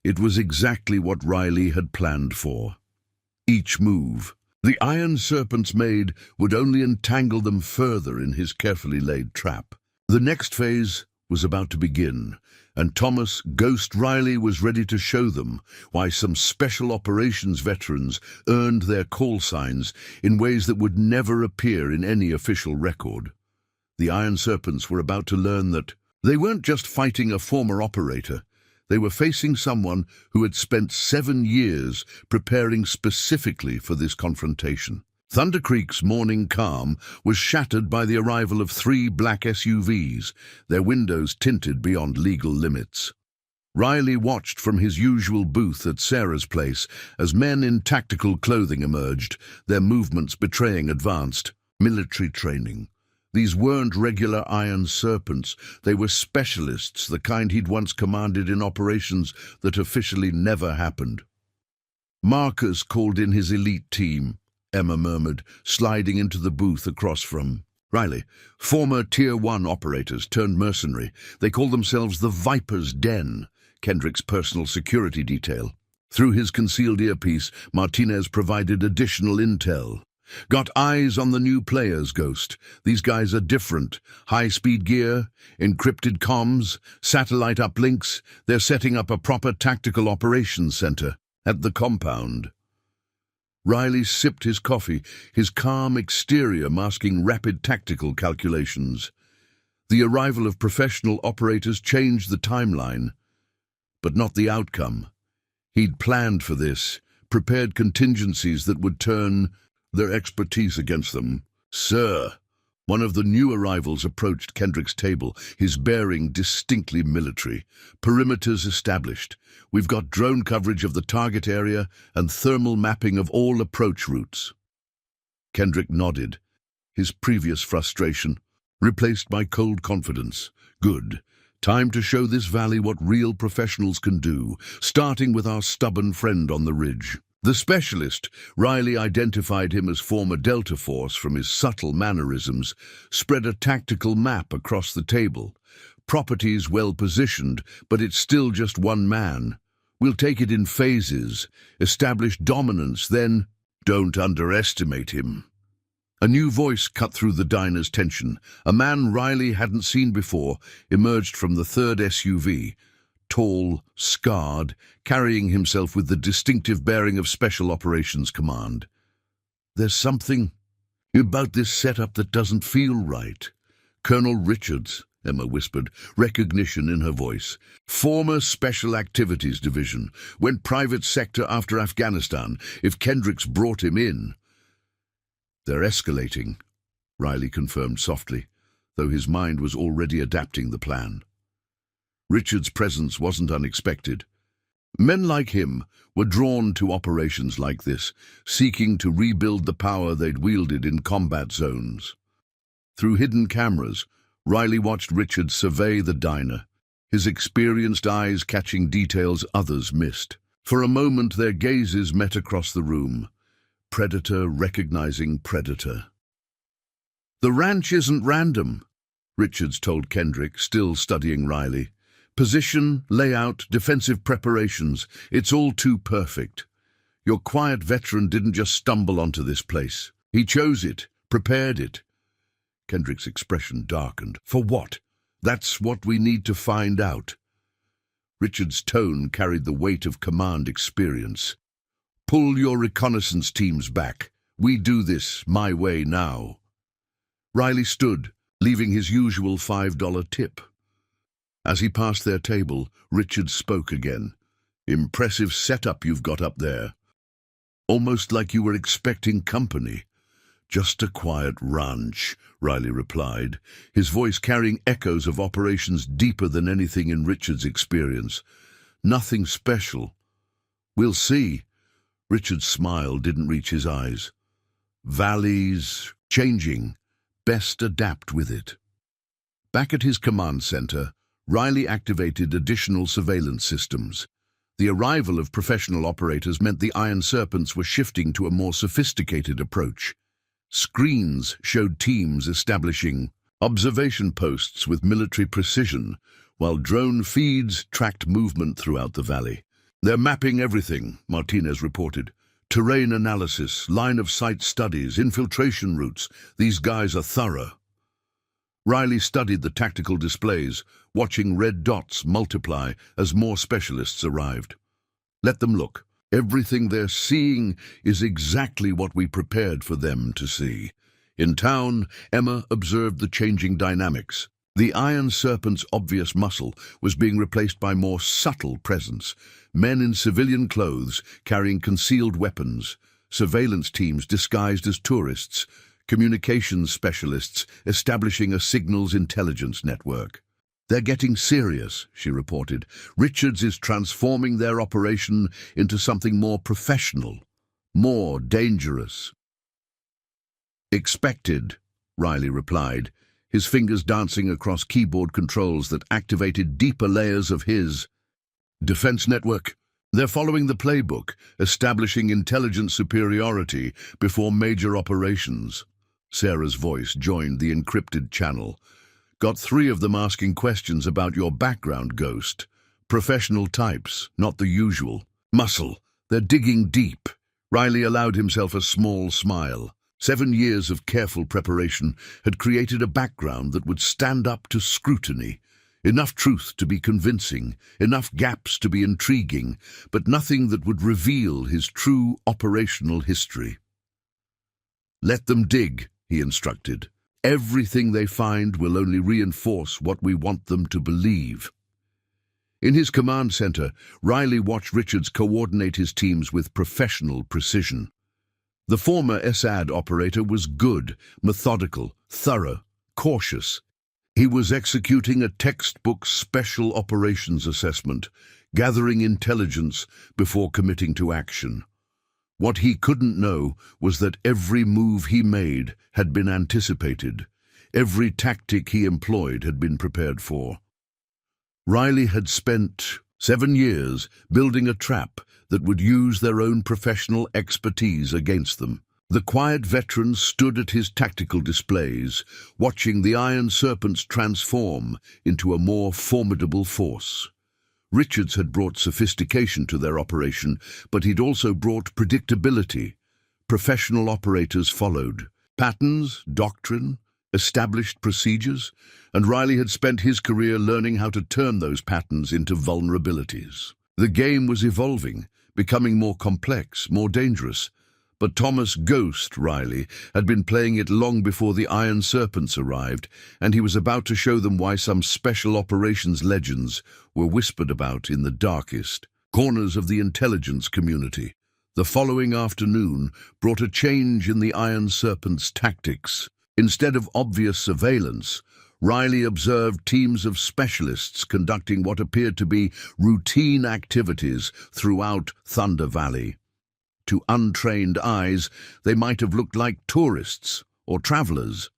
It was exactly what Riley had planned for. Each move the Iron Serpents made would only entangle them further in his carefully laid trap. The next phase was about to begin, and Thomas Ghost Riley was ready to show them why some special operations veterans earned their call signs in ways that would never appear in any official record. The Iron Serpents were about to learn that they weren't just fighting a former operator. They were facing someone who had spent 7 years preparing specifically for this confrontation. Thunder Creek's morning calm was shattered by the arrival of 3 black SUVs, their windows tinted beyond legal limits. Riley watched from his usual booth at Sarah's place as men in tactical clothing emerged, their movements betraying advanced military training. These weren't regular Iron Serpents, they were specialists, the kind he'd once commanded in operations that officially never happened. "Marcus called in his elite team," Emma murmured, sliding into the booth across from Riley. "Former Tier 1 operators turned mercenary. They call themselves the Viper's Den," Kendrick's personal security detail. Through his concealed earpiece, Martinez provided additional intel. "Got eyes on the new players, Ghost. These guys are different. High-speed gear, encrypted comms, satellite uplinks. They're setting up a proper tactical operations center at the compound." Riley sipped his coffee, his calm exterior masking rapid tactical calculations. The arrival of professional operators changed the timeline, but not the outcome. He'd planned for this, prepared contingencies that would turn their expertise against them. "Sir," one of the new arrivals approached Kendrick's table, his bearing distinctly military. "Perimeters established. We've got drone coverage of the target area and thermal mapping of all approach routes." Kendrick nodded, his previous frustration replaced by cold confidence. "Good. Time to show this valley what real professionals can do, starting with our stubborn friend on the ridge." The specialist, Riley identified him as former Delta Force from his subtle mannerisms, spread a tactical map across the table. Properties well positioned, but it's still just one man. We'll take it in phases, establish dominance, then don't underestimate him. A new voice cut through the diner's tension. A man Riley hadn't seen before emerged from the third SUV, tall, scarred, carrying himself with the distinctive bearing of Special Operations Command. There's something about this setup that doesn't feel right. Colonel Richards, Emma whispered, recognition in her voice. Former Special Activities Division, went private sector after Afghanistan. If Kendricks brought him in. They're escalating, Riley confirmed softly, though his mind was already adapting the plan. Richard's presence wasn't unexpected. Men like him were drawn to operations like this, seeking to rebuild the power they'd wielded in combat zones. Through hidden cameras, Riley watched Richard survey the diner, his experienced eyes catching details others missed. For a moment their gazes met across the room, predator recognizing predator. The ranch isn't random, Richards told Kendrick, still studying Riley. Position, layout, defensive preparations, it's all too perfect. Your quiet veteran didn't just stumble onto this place. He chose it, prepared it. Kendrick's expression darkened. For what? That's what we need to find out. Richard's tone carried the weight of command experience. Pull your reconnaissance teams back. We do this my way now. Riley stood, leaving his usual $5 tip. As he passed their table, Richard spoke again. Impressive setup you've got up there. Almost like you were expecting company. Just a quiet ranch, Riley replied, his voice carrying echoes of operations deeper than anything in Richard's experience. Nothing special. We'll see. Richard's smile didn't reach his eyes. Valleys, changing. Best adapt with it. Back at his command center, Riley activated additional surveillance systems. The arrival of professional operators meant the Iron Serpents were shifting to a more sophisticated approach. Screens showed teams establishing observation posts with military precision, while drone feeds tracked movement throughout the valley. They're mapping everything, Martinez reported. Terrain analysis, line-of-sight studies, infiltration routes. These guys are thorough. Riley studied the tactical displays, watching red dots multiply as more specialists arrived. Let them look. Everything they're seeing is exactly what we prepared for them to see. In town, Emma observed the changing dynamics. The Iron Serpent's obvious muscle was being replaced by more subtle presence. Men in civilian clothes carrying concealed weapons, surveillance teams disguised as tourists, communications specialists establishing a signals intelligence network. They're getting serious, she reported. Richards is transforming their operation into something more professional, more dangerous. Expected, Riley replied, his fingers dancing across keyboard controls that activated deeper layers of his defense network. They're following the playbook, establishing intelligence superiority before major operations. Sarah's voice joined the encrypted channel. Got 3 of them asking questions about your background, Ghost. Professional types, not the usual. Muscle. They're digging deep. Riley allowed himself a small smile. 7 years of careful preparation had created a background that would stand up to scrutiny. Enough truth to be convincing, enough gaps to be intriguing, but nothing that would reveal his true operational history. Let them dig, he instructed. Everything they find will only reinforce what we want them to believe. In his command center, Riley watched Richards coordinate his teams with professional precision. The former Assad operator was good, methodical, thorough, cautious. He was executing a textbook special operations assessment, gathering intelligence before committing to action. What he couldn't know was that every move he made had been anticipated. Every tactic he employed had been prepared for. Riley had spent 7 years building a trap that would use their own professional expertise against them. The quiet veteran stood at his tactical displays, watching the Iron Serpents transform into a more formidable force. Richards had brought sophistication to their operation, but he'd also brought predictability. Professional operators followed. Patterns, doctrine, established procedures, and Riley had spent his career learning how to turn those patterns into vulnerabilities. The game was evolving, becoming more complex, more dangerous. But Thomas Ghost Riley had been playing it long before the Iron Serpents arrived, and he was about to show them why some special operations legends were whispered about in the darkest corners of the intelligence community. The following afternoon brought a change in the Iron Serpents' tactics. Instead of obvious surveillance, Riley observed teams of specialists conducting what appeared to be routine activities throughout Thunder Valley. To untrained eyes, they might have looked like tourists or travelers,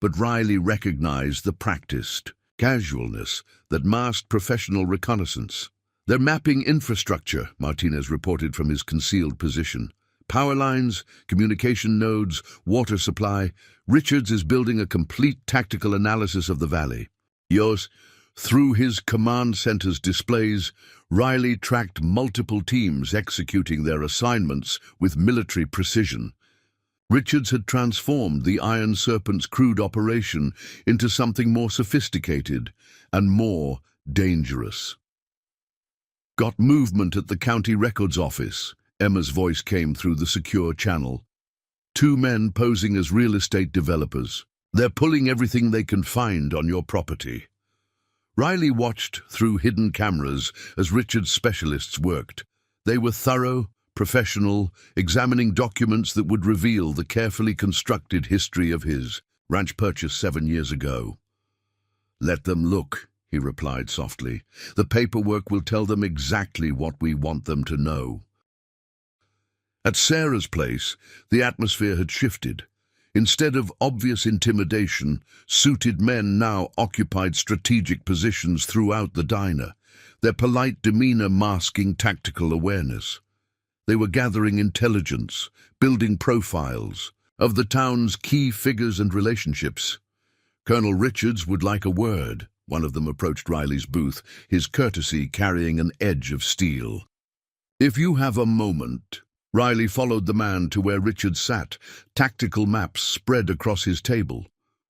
but Riley recognized the practiced casualness that masked professional reconnaissance. "They're mapping infrastructure," Martinez reported from his concealed position. "Power lines, communication nodes, water supply. Richards is building a complete tactical analysis of the valley." Yes, through his command center's displays, Riley tracked multiple teams executing their assignments with military precision. Richards had transformed the Iron Serpent's crude operation into something more sophisticated and more dangerous. "Got movement at the county records office," Emma's voice came through the secure channel. "Two men posing as real estate developers. They're pulling everything they can find on your property." Riley watched through hidden cameras as Richard's specialists worked. They were thorough, professional, examining documents that would reveal the carefully constructed history of his ranch purchase 7 years ago. "Let them look," he replied softly. "The paperwork will tell them exactly what we want them to know." At Sarah's place, the atmosphere had shifted. Instead of obvious intimidation, suited men now occupied strategic positions throughout the diner, their polite demeanor masking tactical awareness. They were gathering intelligence, building profiles of the town's key figures and relationships. "Colonel Richards would like a word," one of them approached Riley's booth, his courtesy carrying an edge of steel. "If you have a moment." Riley followed the man to where Richard sat, tactical maps spread across his table.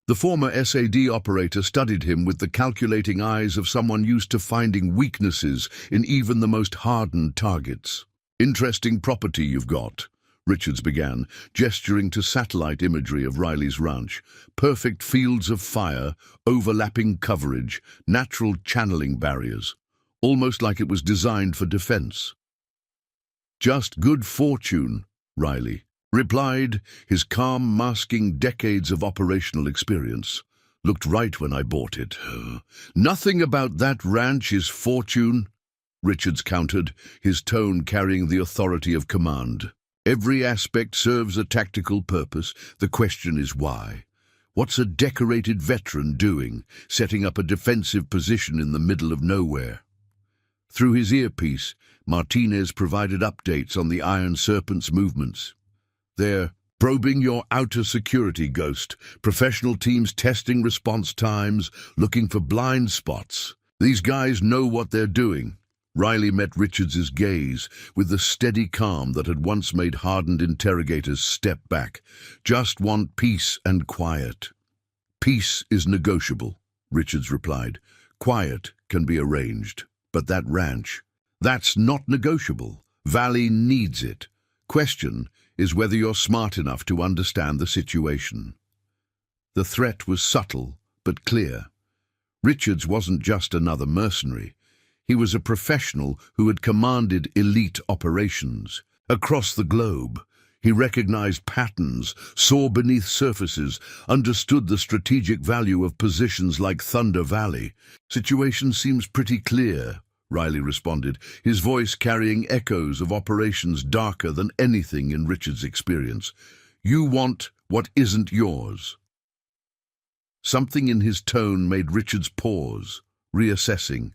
The former SAD operator studied him with the calculating eyes of someone used to finding weaknesses in even the most hardened targets. "Interesting property you've got," Richards began, gesturing to satellite imagery of Riley's ranch. "Perfect fields of fire, overlapping coverage, natural channeling barriers, almost like it was designed for defense." "Just good fortune," Riley replied, his calm masking decades of operational experience. "Looked right when I bought it." "Nothing about that ranch is fortune," Richards countered, his tone carrying the authority of command. "Every aspect serves a tactical purpose. The question is why. What's a decorated veteran doing, setting up a defensive position in the middle of nowhere?" Through his earpiece, Martinez provided updates on the Iron Serpent's movements. "They're probing your outer security, Ghost. Professional teams testing response times, looking for blind spots. These guys know what they're doing." Riley met Richards's gaze with the steady calm that had once made hardened interrogators step back. "Just want peace and quiet." "Peace is negotiable," Richards replied. "Quiet can be arranged. But that ranch, that's not negotiable. Valley needs it. Question is whether you're smart enough to understand the situation." The threat was subtle but clear. Richards wasn't just another mercenary. He was a professional who had commanded elite operations. Across the globe, he recognized patterns, saw beneath surfaces, understood the strategic value of positions like Thunder Valley. "Situation seems pretty clear," Riley responded, his voice carrying echoes of operations darker than anything in Richards' experience. "You want what isn't yours." Something in his tone made Richards pause, reassessing.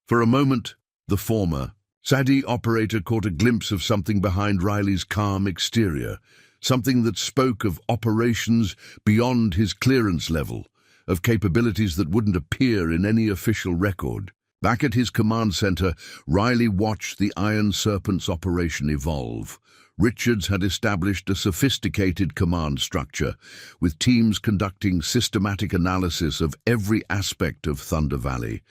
For a moment, the former SAD operator caught a glimpse of something behind Riley's calm exterior, something that spoke of operations beyond his clearance level, of capabilities that wouldn't appear in any official record. Back at his command center, Riley watched the Iron Serpents operation evolve. Richards had established a sophisticated command structure, with teams conducting systematic analysis of every aspect of Thunder Valley.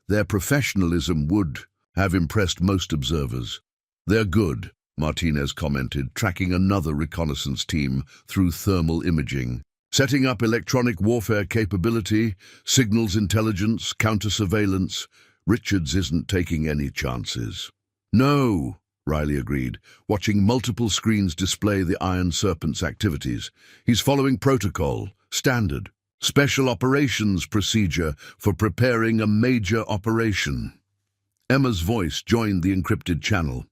Their professionalism would have impressed most observers. "They're good," Martinez commented, tracking another reconnaissance team through thermal imaging. "Setting up electronic warfare capability, signals intelligence, counter-surveillance. Richards isn't taking any chances." "No," Riley agreed, watching multiple screens display the Iron Serpent's activities. "He's following protocol, standard, special operations procedure for preparing a major operation." Emma's voice joined the encrypted channel.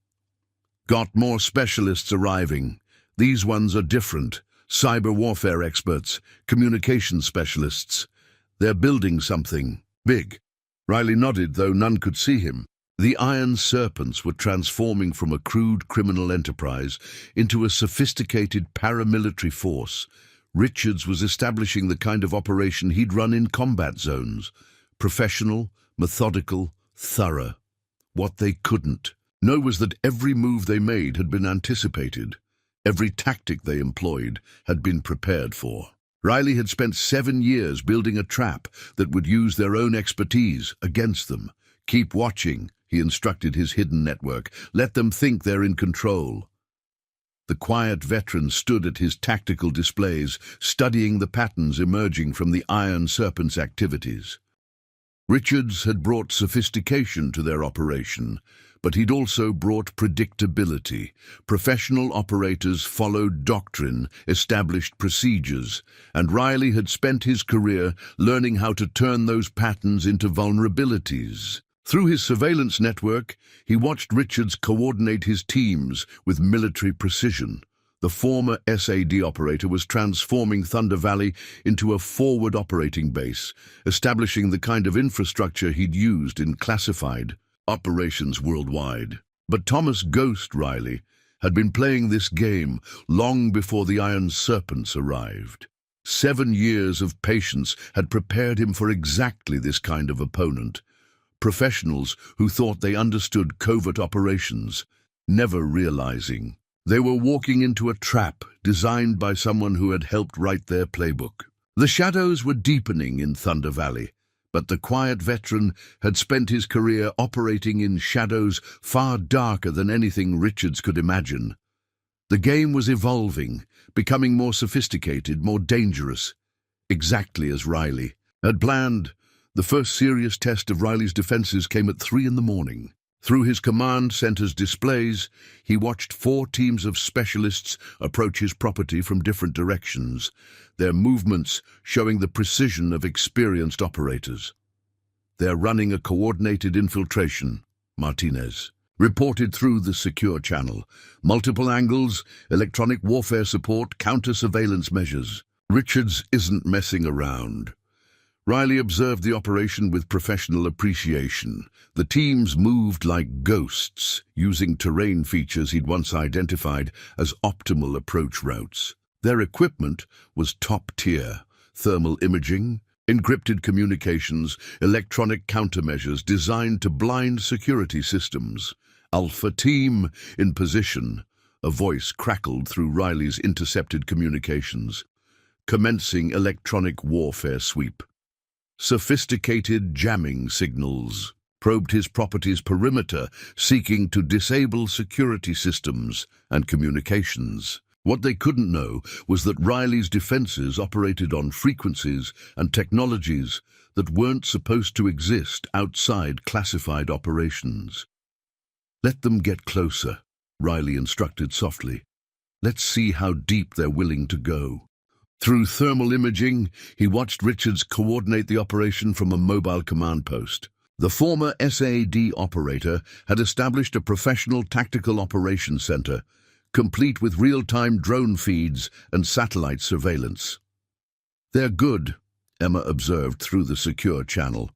"Got more specialists arriving. These ones are different. Cyber warfare experts, communication specialists. They're building something big." Riley nodded, though none could see him. The Iron Serpents were transforming from a crude criminal enterprise into a sophisticated paramilitary force. Richards was establishing the kind of operation he'd run in combat zones. Professional, methodical, thorough. What they couldn't know was that every move they made had been anticipated. Every tactic they employed had been prepared for. Riley had spent 7 years building a trap that would use their own expertise against them. "Keep watching," he instructed his hidden network. "Let them think they're in control." The quiet veteran stood at his tactical displays, studying the patterns emerging from the Iron Serpent's activities. Richards had brought sophistication to their operation, but he'd also brought predictability. Professional operators followed doctrine, established procedures, and Riley had spent his career learning how to turn those patterns into vulnerabilities. Through his surveillance network, he watched Richards coordinate his teams with military precision. The former SAD operator was transforming Thunder Valley into a forward operating base, establishing the kind of infrastructure he'd used in classified operations worldwide. But Thomas "Ghost" Riley had been playing this game long before the Iron Serpents arrived. 7 years of patience had prepared him for exactly this kind of opponent. Professionals who thought they understood covert operations, never realizing they were walking into a trap designed by someone who had helped write their playbook. The shadows were deepening in Thunder Valley, but the quiet veteran had spent his career operating in shadows far darker than anything Richards could imagine. The game was evolving, becoming more sophisticated, more dangerous, exactly as Riley had planned. The first serious test of Riley's defenses came at 3 a.m. Through his command center's displays, he watched 4 teams of specialists approach his property from different directions, their movements showing the precision of experienced operators. "They're running a coordinated infiltration," Martinez reported through the secure channel. "Multiple angles, electronic warfare support, counter-surveillance measures. Richards isn't messing around." Riley observed the operation with professional appreciation. The teams moved like ghosts, using terrain features he'd once identified as optimal approach routes. Their equipment was top-tier: thermal imaging, encrypted communications, electronic countermeasures designed to blind security systems. "Alpha Team in position," a voice crackled through Riley's intercepted communications. "Commencing electronic warfare sweep." Sophisticated jamming signals probed his property's perimeter, seeking to disable security systems and communications. What they couldn't know was that Riley's defenses operated on frequencies and technologies that weren't supposed to exist outside classified operations. "Let them get closer," Riley instructed softly. "Let's see how deep they're willing to go." Through thermal imaging, he watched Richards coordinate the operation from a mobile command post. The former SAD operator had established a professional tactical operations center, complete with real-time drone feeds and satellite surveillance. "They're good," Emma observed through the secure channel.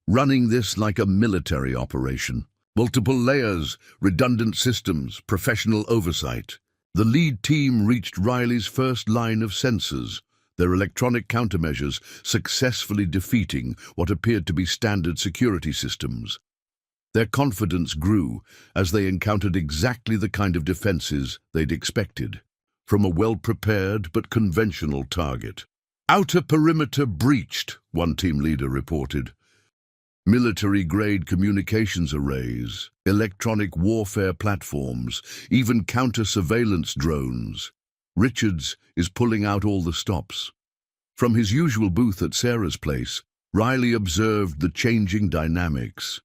"Running this like a military operation. Multiple layers, redundant systems, professional oversight." The lead team reached Riley's first line of sensors, their electronic countermeasures successfully defeating what appeared to be standard security systems. Their confidence grew as they encountered exactly the kind of defenses they'd expected, from a well-prepared but conventional target. "Outer perimeter breached," one team leader reported. Military-grade communications arrays, electronic warfare platforms, even counter-surveillance drones. Richards is pulling out all the stops. From his usual booth at Sarah's place, Riley observed the changing dynamics.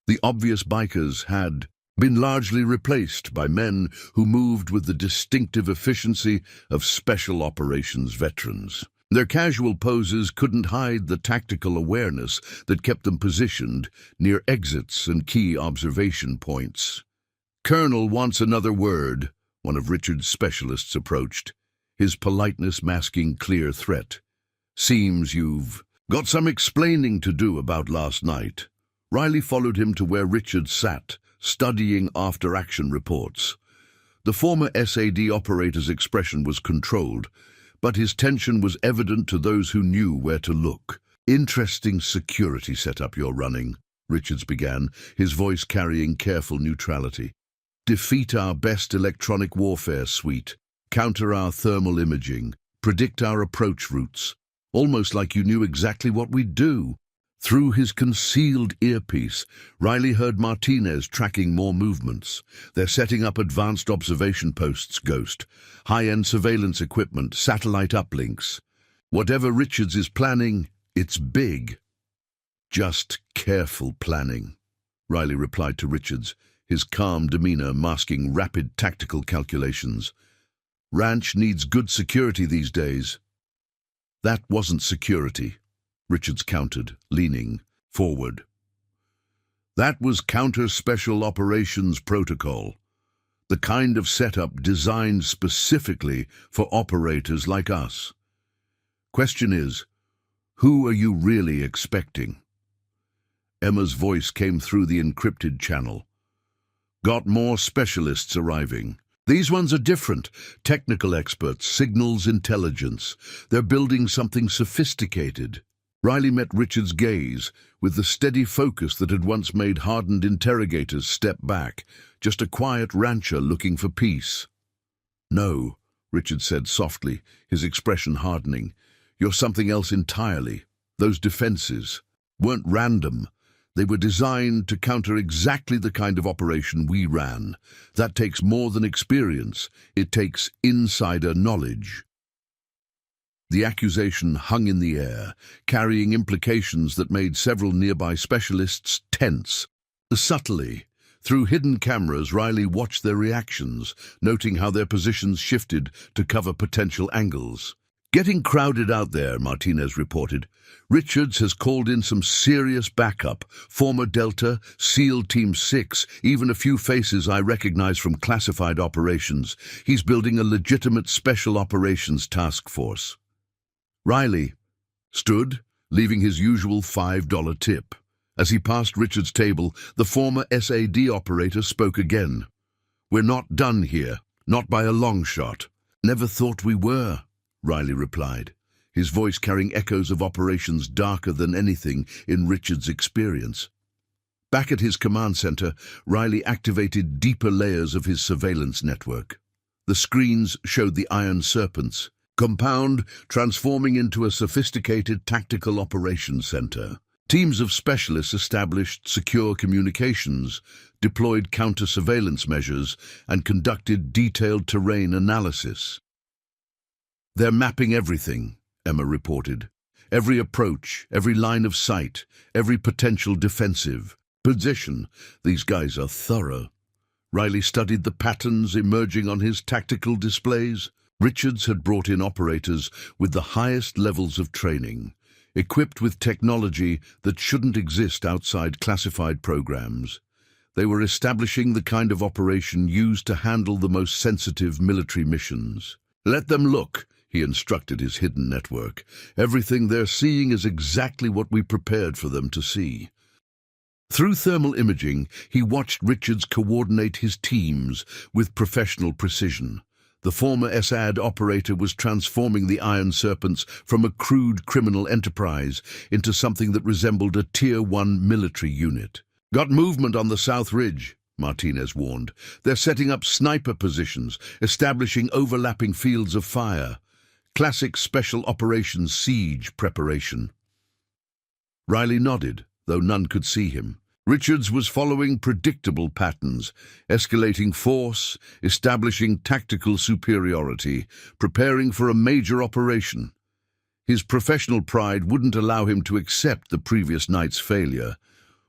The obvious bikers had been largely replaced by men who moved with the distinctive efficiency of special operations veterans. Their casual poses couldn't hide the tactical awareness that kept them positioned near exits and key observation points. "Colonel wants another word," one of Richard's specialists approached, his politeness masking clear threat. "Seems you've got some explaining to do about last night." Riley followed him to where Richard sat, studying after-action reports. The former SAD operator's expression was controlled, but his tension was evident to those who knew where to look. "Interesting security setup you're running," Richards began, his voice carrying careful neutrality. "Defeat our best electronic warfare suite, counter our thermal imaging, predict our approach routes, almost like you knew exactly what we'd do." Through his concealed earpiece, Riley heard Martinez tracking more movements. "They're setting up advanced observation posts, Ghost. High-end surveillance equipment, satellite uplinks. Whatever Richards is planning, it's big." "Just careful planning," Riley replied to Richards, his calm demeanor masking rapid tactical calculations. "Ranch needs good security these days." "That wasn't security," Richards countered, leaning forward. "That was counter-special operations protocol, the kind of setup designed specifically for operators like us. Question is, who are you really expecting?" Emma's voice came through the encrypted channel. "Got more specialists arriving. These ones are different. Technical experts, signals intelligence. They're building something sophisticated." Riley met Richard's gaze with the steady focus that had once made hardened interrogators step back, just a quiet rancher looking for peace. "No," Richard said softly, his expression hardening. "You're something else entirely. Those defenses weren't random. They were designed to counter exactly the kind of operation we ran. That takes more than experience. It takes insider knowledge." The accusation hung in the air, carrying implications that made several nearby specialists tense. Subtly, through hidden cameras, Riley watched their reactions, noting how their positions shifted to cover potential angles. "Getting crowded out there," Martinez reported. "Richards has called in some serious backup. Former Delta, SEAL Team 6, even a few faces I recognize from classified operations. He's building a legitimate special operations task force." Riley stood, leaving his usual $5 tip. As he passed Richard's table, the former SAD operator spoke again. "We're not done here, not by a long shot." "Never thought we were," Riley replied, his voice carrying echoes of operations darker than anything in Richard's experience. Back at his command center, Riley activated deeper layers of his surveillance network. The screens showed the Iron Serpents, compound transforming into a sophisticated tactical operations center. Teams of specialists established secure communications, deployed counter-surveillance measures, and conducted detailed terrain analysis. "They're mapping everything," Emma reported. "Every approach, every line of sight, every potential defensive position. These guys are thorough." Riley studied the patterns emerging on his tactical displays. Richards had brought in operators with the highest levels of training, equipped with technology that shouldn't exist outside classified programs. They were establishing the kind of operation used to handle the most sensitive military missions. "Let them look," he instructed his hidden network. "Everything they're seeing is exactly what we prepared for them to see." Through thermal imaging, he watched Richards coordinate his teams with professional precision. The former SAD operator was transforming the Iron Serpents from a crude criminal enterprise into something that resembled a Tier 1 military unit. "Got movement on the South Ridge," Martinez warned. "They're setting up sniper positions, establishing overlapping fields of fire. Classic special operations siege preparation." Riley nodded, though none could see him. Richards was following predictable patterns, escalating force, establishing tactical superiority, preparing for a major operation. His professional pride wouldn't allow him to accept the previous night's failure.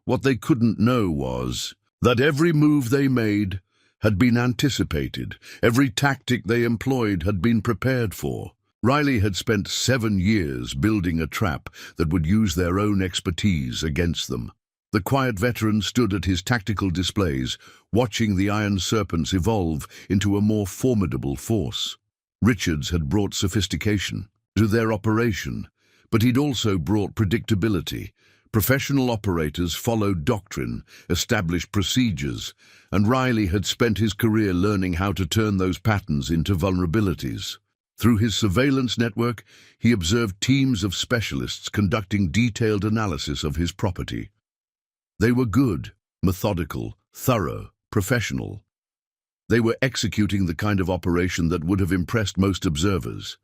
What they couldn't know was that every move they made had been anticipated, every tactic they employed had been prepared for. Riley had spent 7 years building a trap that would use their own expertise against them. The quiet veteran stood at his tactical displays, watching the Iron Serpents evolve into a more formidable force. Richards had brought sophistication to their operation, but he'd also brought predictability. Professional operators followed doctrine, established procedures, and Riley had spent his career learning how to turn those patterns into vulnerabilities. Through his surveillance network, he observed teams of specialists conducting detailed analysis of his property. They were good, methodical, thorough, professional. They were executing the kind of operation that would have impressed most observers.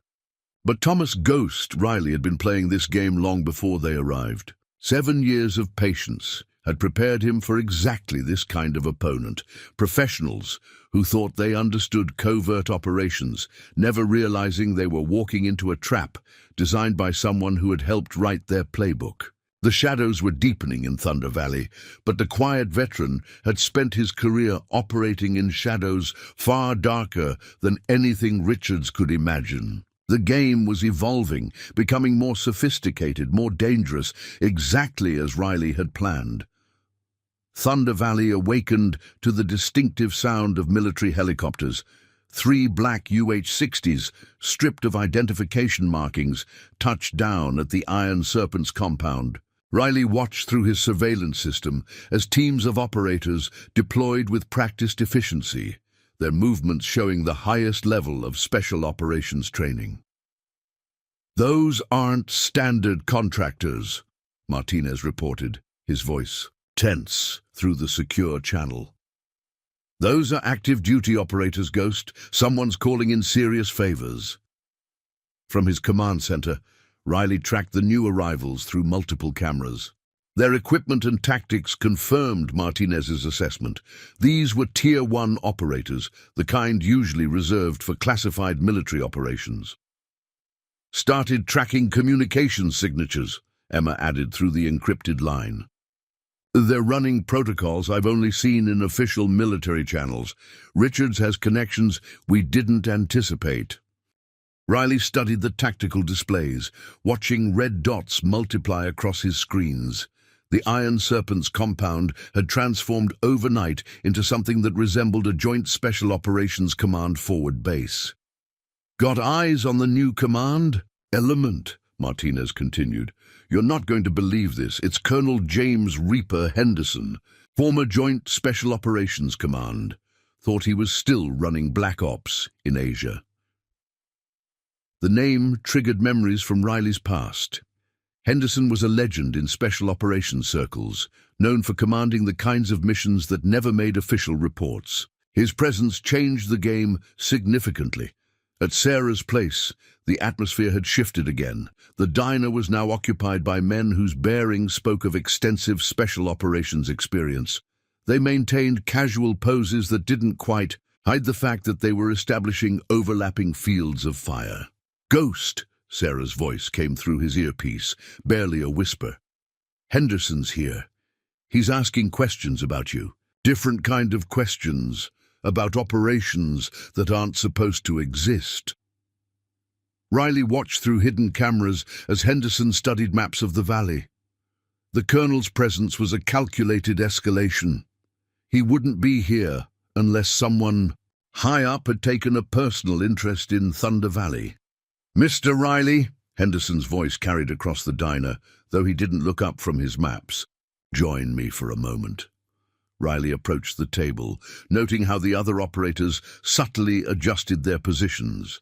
But Thomas Ghost Riley had been playing this game long before they arrived. 7 years of patience had prepared him for exactly this kind of opponent. Professionals who thought they understood covert operations, never realizing they were walking into a trap designed by someone who had helped write their playbook. The shadows were deepening in Thunder Valley, but the quiet veteran had spent his career operating in shadows far darker than anything Richards could imagine. The game was evolving, becoming more sophisticated, more dangerous, exactly as Riley had planned. Thunder Valley awakened to the distinctive sound of military helicopters. 3 black UH-60s, stripped of identification markings, touched down at the Iron Serpents compound. Riley watched through his surveillance system as teams of operators deployed with practiced efficiency, their movements showing the highest level of special operations training. "Those aren't standard contractors," Martinez reported, his voice tense through the secure channel. "Those are active duty operators, Ghost. Someone's calling in serious favors." From his command center, Riley tracked the new arrivals through multiple cameras. Their equipment and tactics confirmed Martinez's assessment. These were Tier 1 operators, the kind usually reserved for classified military operations. "Started tracking communication signatures," Emma added through the encrypted line. "They're running protocols I've only seen in official military channels. Richards has connections we didn't anticipate." Riley studied the tactical displays, watching red dots multiply across his screens. The Iron Serpents compound had transformed overnight into something that resembled a joint Special Operations Command forward base. "Got eyes on the new command element," Martinez continued. "You're not going to believe this. It's Colonel James Reaper Henderson, former Joint Special Operations Command. Thought he was still running Black Ops in Asia." The name triggered memories from Riley's past. Henderson was a legend in special operations circles, known for commanding the kinds of missions that never made official reports. His presence changed the game significantly. At Sarah's place, the atmosphere had shifted again. The diner was now occupied by men whose bearing spoke of extensive special operations experience. They maintained casual poses that didn't quite hide the fact that they were establishing overlapping fields of fire. "Ghost," Sarah's voice came through his earpiece, barely a whisper. "Henderson's here. He's asking questions about you. Different kind of questions, about operations that aren't supposed to exist." Riley watched through hidden cameras as Henderson studied maps of the valley. The colonel's presence was a calculated escalation. He wouldn't be here unless someone high up had taken a personal interest in Thunder Valley. "Mr. Riley," Henderson's voice carried across the diner, though he didn't look up from his maps. "Join me for a moment." Riley approached the table, noting how the other operators subtly adjusted their positions.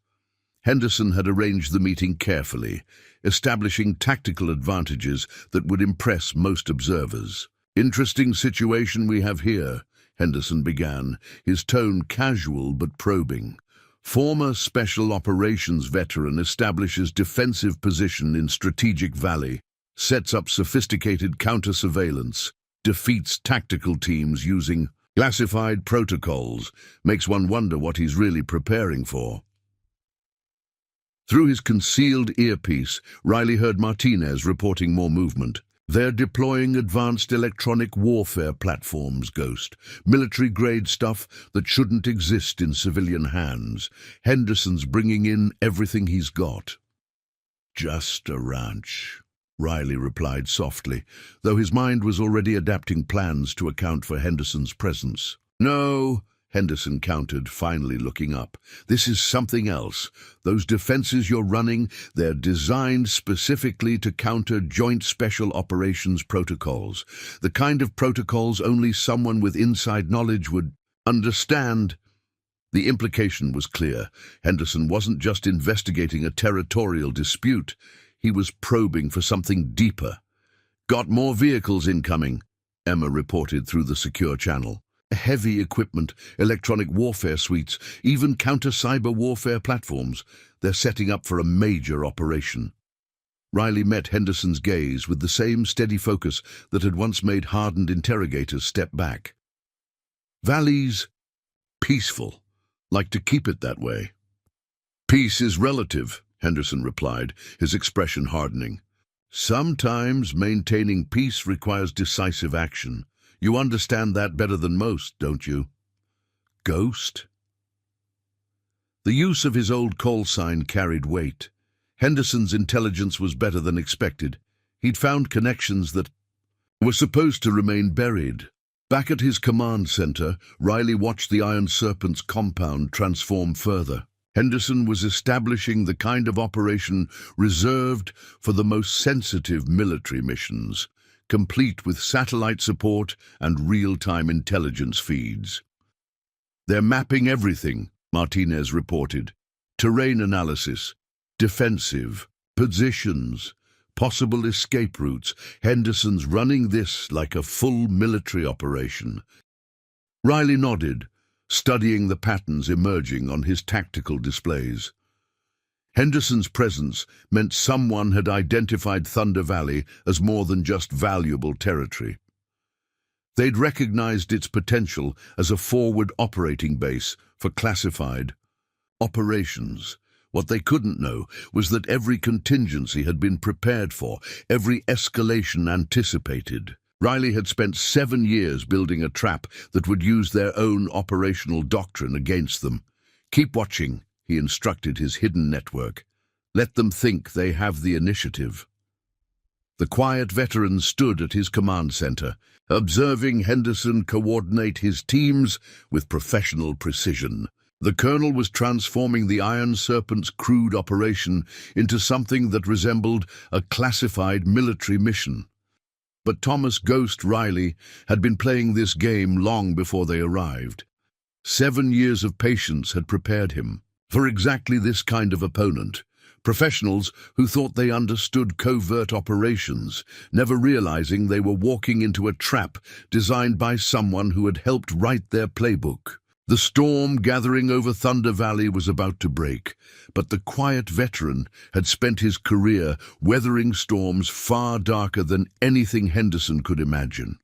Henderson had arranged the meeting carefully, establishing tactical advantages that would impress most observers. "Interesting situation we have here," Henderson began, his tone casual but probing. "Former Special Operations veteran establishes defensive position in Strategic Valley, sets up sophisticated counter-surveillance, defeats tactical teams using classified protocols, makes one wonder what he's really preparing for." Through his concealed earpiece, Riley heard Martinez reporting more movement. "They're deploying advanced electronic warfare platforms, Ghost. Military-grade stuff that shouldn't exist in civilian hands. Henderson's bringing in everything he's got." "Just a ranch," Riley replied softly, though his mind was already adapting plans to account for Henderson's presence. "No," Henderson countered, finally looking up. "This is something else. Those defenses you're running, they're designed specifically to counter Joint Special Operations protocols. The kind of protocols only someone with inside knowledge would understand." The implication was clear. Henderson wasn't just investigating a territorial dispute. He was probing for something deeper. "Got more vehicles incoming," Emma reported through the secure channel. "Heavy equipment, electronic warfare suites, even counter-cyber warfare platforms. They're setting up for a major operation." Riley met Henderson's gaze with the same steady focus that had once made hardened interrogators step back. "Valley's peaceful. Like to keep it that way." "Peace is relative," Henderson replied, his expression hardening. "Sometimes maintaining peace requires decisive action. You understand that better than most, don't you?" "Ghost?" The use of his old call sign carried weight. Henderson's intelligence was better than expected. He'd found connections that were supposed to remain buried. Back at his command center, Riley watched the Iron Serpents compound transform further. Henderson was establishing the kind of operation reserved for the most sensitive military missions, complete with satellite support and real-time intelligence feeds. "They're mapping everything," Martinez reported. "Terrain analysis, defensive, positions, possible escape routes. Henderson's running this like a full military operation." Riley nodded, studying the patterns emerging on his tactical displays. Henderson's presence meant someone had identified Thunder Valley as more than just valuable territory. They'd recognized its potential as a forward operating base for classified operations. What they couldn't know was that every contingency had been prepared for, every escalation anticipated. Riley had spent 7 years building a trap that would use their own operational doctrine against them. "Keep watching," he instructed his hidden network. "Let them think they have the initiative." The quiet veteran stood at his command center, observing Henderson coordinate his teams with professional precision. The colonel was transforming the Iron Serpent's crude operation into something that resembled a classified military mission. But Thomas "Ghost" Riley had been playing this game long before they arrived. 7 years of patience had prepared him for exactly this kind of opponent. Professionals who thought they understood covert operations, never realizing they were walking into a trap designed by someone who had helped write their playbook. The storm gathering over Thunder Valley was about to break, but the quiet veteran had spent his career weathering storms far darker than anything Henderson could imagine.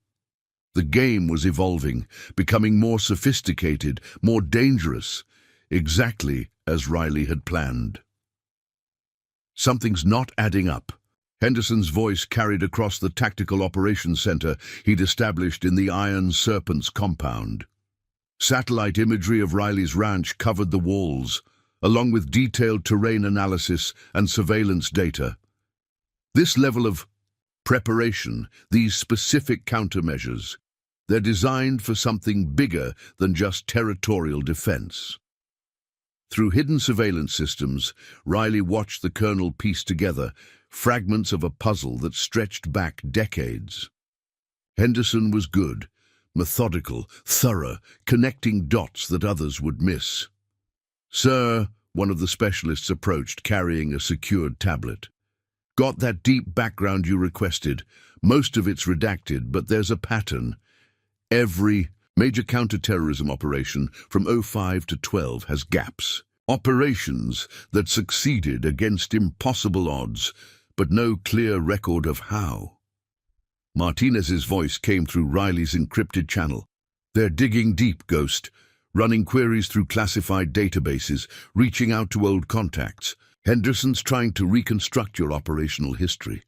The game was evolving, becoming more sophisticated, more dangerous, exactly as Riley had planned. "Something's not adding up." Henderson's voice carried across the tactical operations center he'd established in the Iron Serpents compound. Satellite imagery of Riley's ranch covered the walls, along with detailed terrain analysis and surveillance data. This level of preparation, these specific countermeasures, they're designed for something bigger than just territorial defense. Through hidden surveillance systems, Riley watched the colonel piece together fragments of a puzzle that stretched back decades. Henderson was good, methodical, thorough, connecting dots that others would miss. "Sir," one of the specialists approached, carrying a secured tablet. "Got that deep background you requested. Most of it's redacted, but there's a pattern. Every major counter-terrorism operation from '05 to '12 has gaps. Operations that succeeded against impossible odds, but no clear record of how." Martinez's voice came through Riley's encrypted channel. "They're digging deep, Ghost, running queries through classified databases, reaching out to old contacts. Henderson's trying to reconstruct your operational history."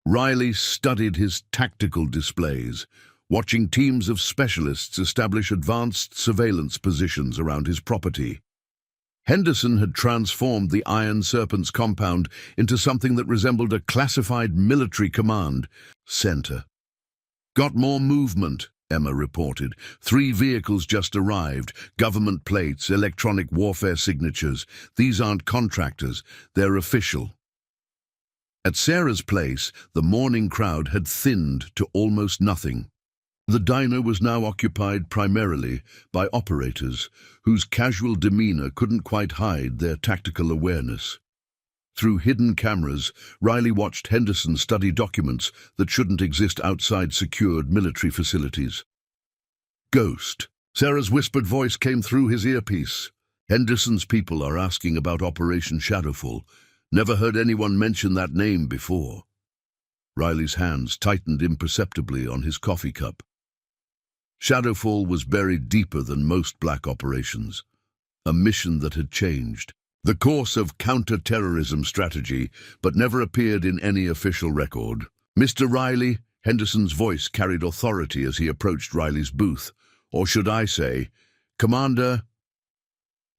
Riley studied his tactical displays, watching teams of specialists establish advanced surveillance positions around his property. Henderson had transformed the Iron Serpents compound into something that resembled a classified military command center. "Got more movement," Emma reported. 3 vehicles just arrived, government plates, electronic warfare signatures. These aren't contractors, they're official. At Sarah's place, the morning crowd had thinned to almost nothing. The diner was now occupied primarily by operators whose casual demeanor couldn't quite hide their tactical awareness. Through hidden cameras, Riley watched Henderson study documents that shouldn't exist outside secured military facilities. "Ghost," Sarah's whispered voice came through his earpiece. "Henderson's people are asking about Operation Shadowfall. Never heard anyone mention that name before." Riley's hands tightened imperceptibly on his coffee cup. Shadowfall was buried deeper than most black operations. A mission that had changed the course of counter-terrorism strategy, but never appeared in any official record. "Mr. Riley," Henderson's voice carried authority as he approached Riley's booth. "Or should I say, Commander?"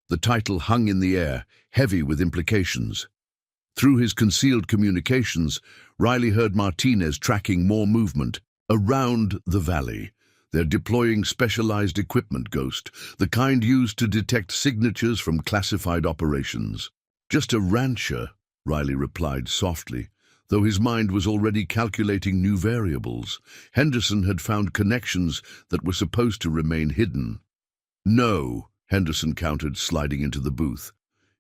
The title hung in the air, heavy with implications. Through his concealed communications, Riley heard Martinez tracking more movement around the valley. "They're deploying specialized equipment, Ghost, the kind used to detect signatures from classified operations." "Just a rancher," Riley replied softly, though his mind was already calculating new variables. Henderson had found connections that were supposed to remain hidden. "No," Henderson countered, sliding into the booth.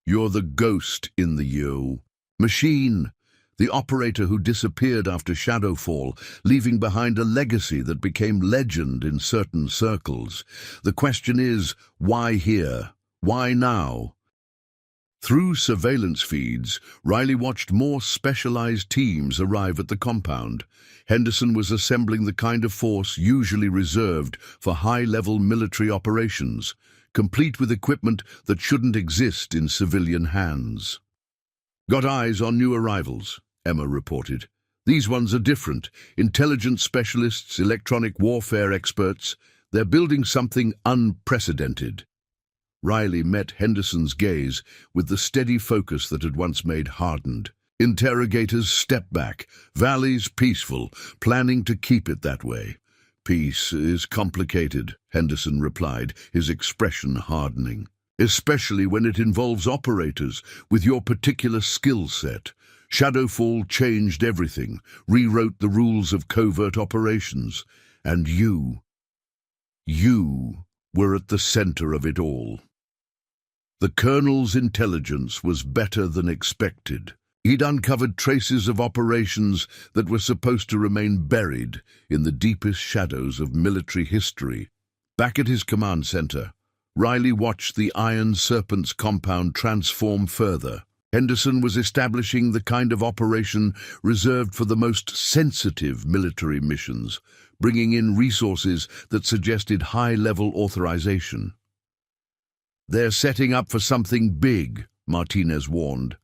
"You're the ghost in the machine. The operator who disappeared after Shadowfall, leaving behind a legacy that became legend in certain circles. The question is, why here? Why now?" Through surveillance feeds, Riley watched more specialized teams arrive at the compound. Henderson was assembling the kind of force usually reserved for high-level military operations, complete with equipment that shouldn't exist in civilian hands. "Got eyes on new arrivals," Emma reported. "These ones are different. Intelligence specialists, electronic warfare experts. They're building something unprecedented." Riley met Henderson's gaze with the steady focus that had once made hardened. Interrogators step back, valleys peaceful, planning to keep it that way. "Peace is complicated," Henderson replied, his expression hardening. "Especially when it involves operators with your particular skill set. Shadowfall changed everything, rewrote the rules of covert operations, and you were at the center of it all." The Colonel's intelligence was better than expected. He'd uncovered traces of operations that were supposed to remain buried in the deepest shadows of military history. Back at his command center, Riley watched the Iron Serpents compound transform further. Henderson was establishing the kind of operation reserved for the most sensitive military missions, bringing in resources that suggested high-level authorization. "They're setting up for something big," Martinez warned.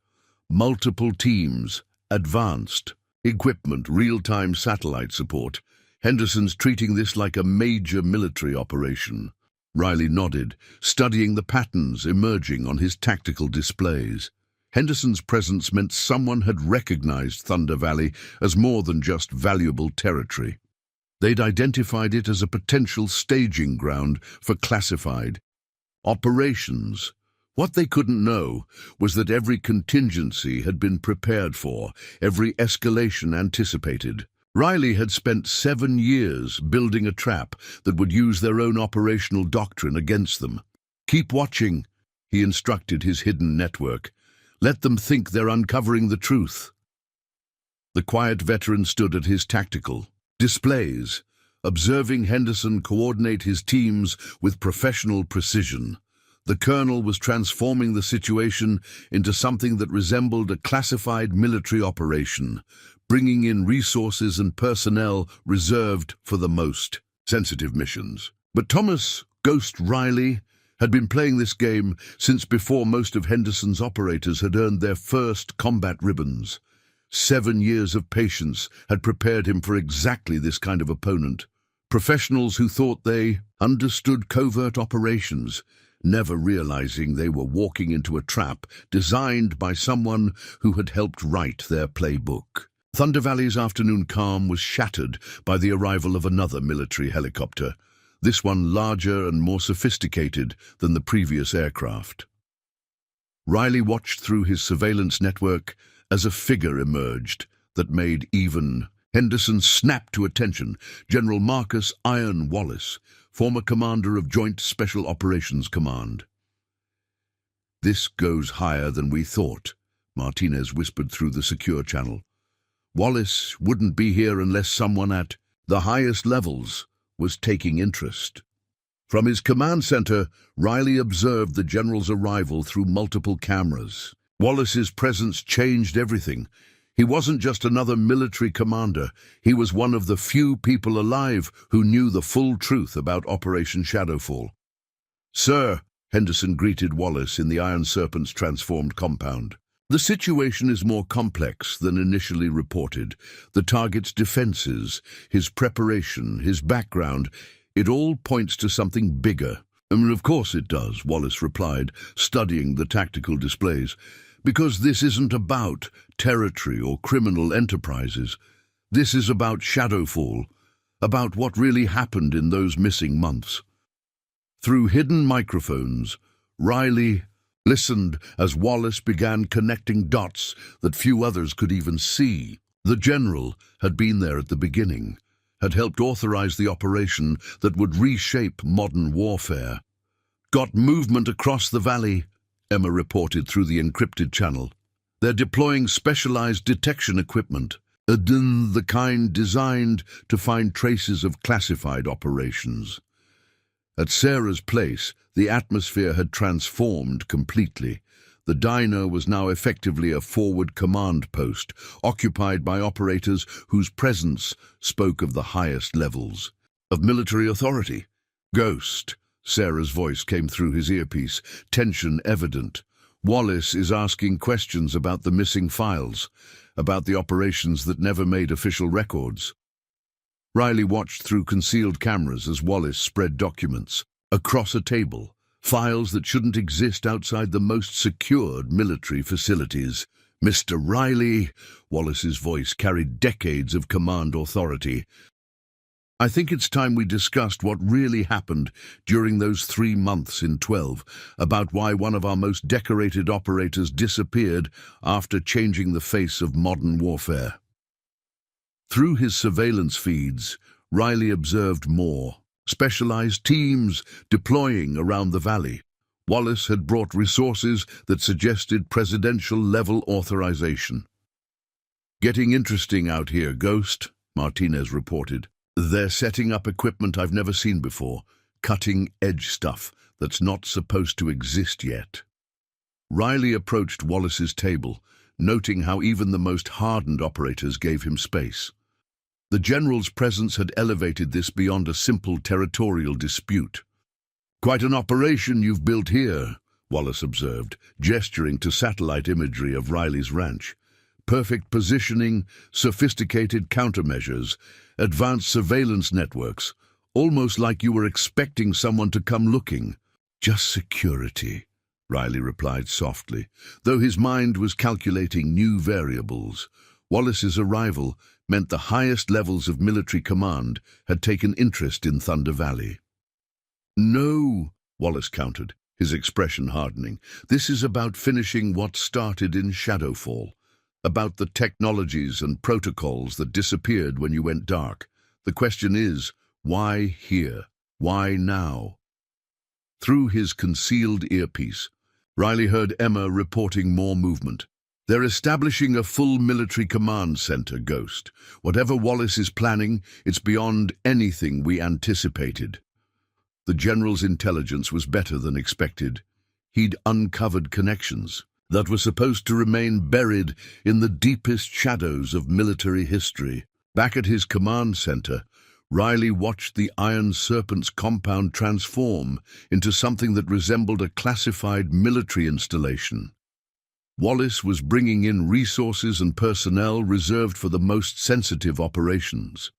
"Multiple teams, advanced equipment, real-time satellite support. Henderson's treating this like a major military operation." Riley nodded, studying the patterns emerging on his tactical displays. Henderson's presence meant someone had recognized Thunder Valley as more than just valuable territory. They'd identified it as a potential staging ground for classified operations. What they couldn't know was that every contingency had been prepared for, every escalation anticipated. Riley had spent 7 years building a trap that would use their own operational doctrine against them. "Keep watching," he instructed his hidden network. "Let them think they're uncovering the truth." The quiet veteran stood at his tactical displays, observing Henderson coordinate his teams with professional precision. The colonel was transforming the situation into something that resembled a classified military operation, bringing in resources and personnel reserved for the most sensitive missions. But Thomas "Ghost" Riley had been playing this game since before most of Henderson's operators had earned their first combat ribbons. 7 years of patience had prepared him for exactly this kind of opponent. Professionals who thought they understood covert operations, never realizing they were walking into a trap designed by someone who had helped write their playbook. Thunder Valley's afternoon calm was shattered by the arrival of another military helicopter, this one larger and more sophisticated than the previous aircraft. Riley watched through his surveillance network as a figure emerged that made even Henderson snap to attention. General Marcus "Iron" Wallace, former commander of Joint Special Operations Command. "This goes higher than we thought," Martinez whispered through the secure channel. "Wallace wouldn't be here unless someone at the highest levels was taking interest." From his command center, Riley observed the general's arrival through multiple cameras. Wallace's presence changed everything. He wasn't just another military commander. He was one of the few people alive who knew the full truth about Operation Shadowfall. "Sir," Henderson greeted Wallace in the Iron Serpents transformed compound. "The situation is more complex than initially reported. The target's defenses, his preparation, his background, it all points to something bigger." "Of course it does," Wallace replied, studying the tactical displays. "Because this isn't about territory or criminal enterprises. This is about Shadowfall, about what really happened in those missing months." Through hidden microphones, Riley listened as Wallace began connecting dots that few others could even see. The general had been there at the beginning, had helped authorize the operation that would reshape modern warfare. "Got movement across the valley," Emma reported through the encrypted channel. "They're deploying specialized detection equipment, the kind designed to find traces of classified operations." At Sarah's place, the atmosphere had transformed completely. The diner was now effectively a forward command post, occupied by operators whose presence spoke of the highest levels of military authority. "Ghost," Sarah's voice came through his earpiece, tension evident. "Wallace is asking questions about the missing files, about the operations that never made official records." Riley watched through concealed cameras as Wallace spread documents across a table, files that shouldn't exist outside the most secured military facilities. "Mr. Riley," Wallace's voice carried decades of command authority, "I think it's time we discussed what really happened during those 3 months in 12, about why one of our most decorated operators disappeared after changing the face of modern warfare." Through his surveillance feeds, Riley observed more. Specialized teams deploying around the valley. Wallace had brought resources that suggested presidential-level authorization. "Getting interesting out here, Ghost," Martinez reported. "They're setting up equipment I've never seen before, cutting-edge stuff that's not supposed to exist yet." Riley approached Wallace's table, noting how even the most hardened operators gave him space. The general's presence had elevated this beyond a simple territorial dispute. "Quite an operation you've built here," Wallace observed, gesturing to satellite imagery of Riley's ranch. "Perfect positioning, sophisticated countermeasures, advanced surveillance networks, almost like you were expecting someone to come looking." "Just security," Riley replied softly, though his mind was calculating new variables. Wallace's arrival meant the highest levels of military command had taken interest in Thunder Valley. "No," Wallace countered, his expression hardening. "This is about finishing what started in Shadowfall. about the technologies and protocols that disappeared when you went dark. The question is, why here? Why now? Through his concealed earpiece, Riley heard Emma reporting more movement. They're establishing a full military command center, Ghost. Whatever Wallace is planning, it's beyond anything we anticipated. The general's intelligence was better than expected. He'd uncovered connections that were supposed to remain buried in the deepest shadows of military history. Back at his command center, Riley watched the Iron Serpents compound transform into something that resembled a classified military installation. Wallace was bringing in resources and personnel reserved for the most sensitive operations.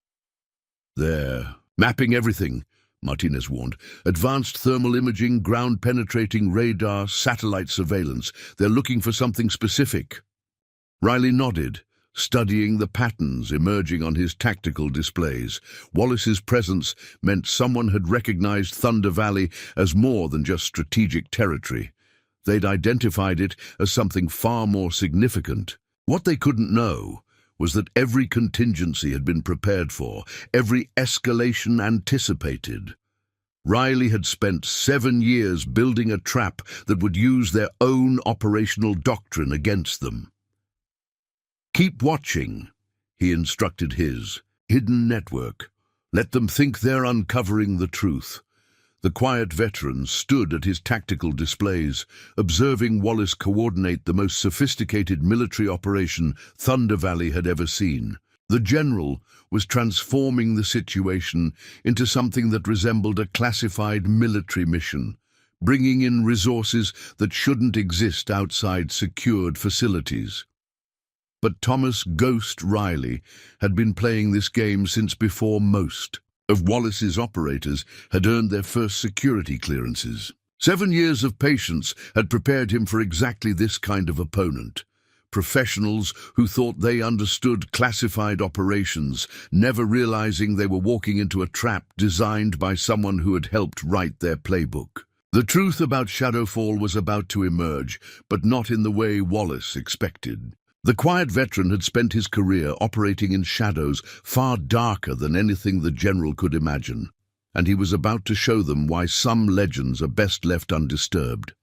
"They're mapping everything," Martinez warned. "Advanced thermal imaging, ground-penetrating radar, satellite surveillance. They're looking for something specific." Riley nodded, studying the patterns emerging on his tactical displays. Wallace's presence meant someone had recognized Thunder Valley as more than just strategic territory. They'd identified it as something far more significant. What they couldn't know was that every contingency had been prepared for, every escalation anticipated. Riley had spent 7 years building a trap that would use their own operational doctrine against them. "Keep watching," he instructed his hidden network. "Let them think they're uncovering the truth." The quiet veteran stood at his tactical displays, observing Wallace coordinate the most sophisticated military operation Thunder Valley had ever seen. The general was transforming the situation into something that resembled a classified military mission, bringing in resources that shouldn't exist outside secured facilities. But Thomas "Ghost" Riley had been playing this game since before most of Wallace's operators had earned their first security clearances. 7 years of patience had prepared him for exactly this kind of opponent. Professionals who thought they understood classified operations, never realizing they were walking into a trap designed by someone who had helped write their playbook. The truth about Shadowfall was about to emerge, but not in the way Wallace expected. The quiet veteran had spent his career operating in shadows far darker than anything the general could imagine, and he was about to show them why some legends are best left undisturbed.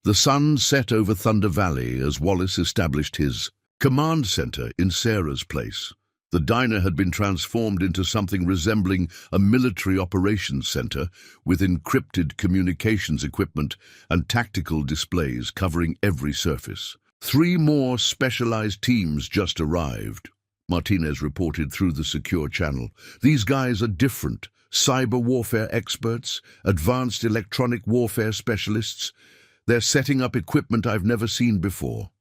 The sun set over Thunder Valley as Wallace established his command center in Sarah's place. The diner had been transformed into something resembling a military operations center with encrypted communications equipment and tactical displays covering every surface. 3 more specialized teams just arrived, Martinez reported through the secure channel. "These guys are different. Cyber warfare experts, advanced electronic warfare specialists. They're setting up equipment I've never seen before."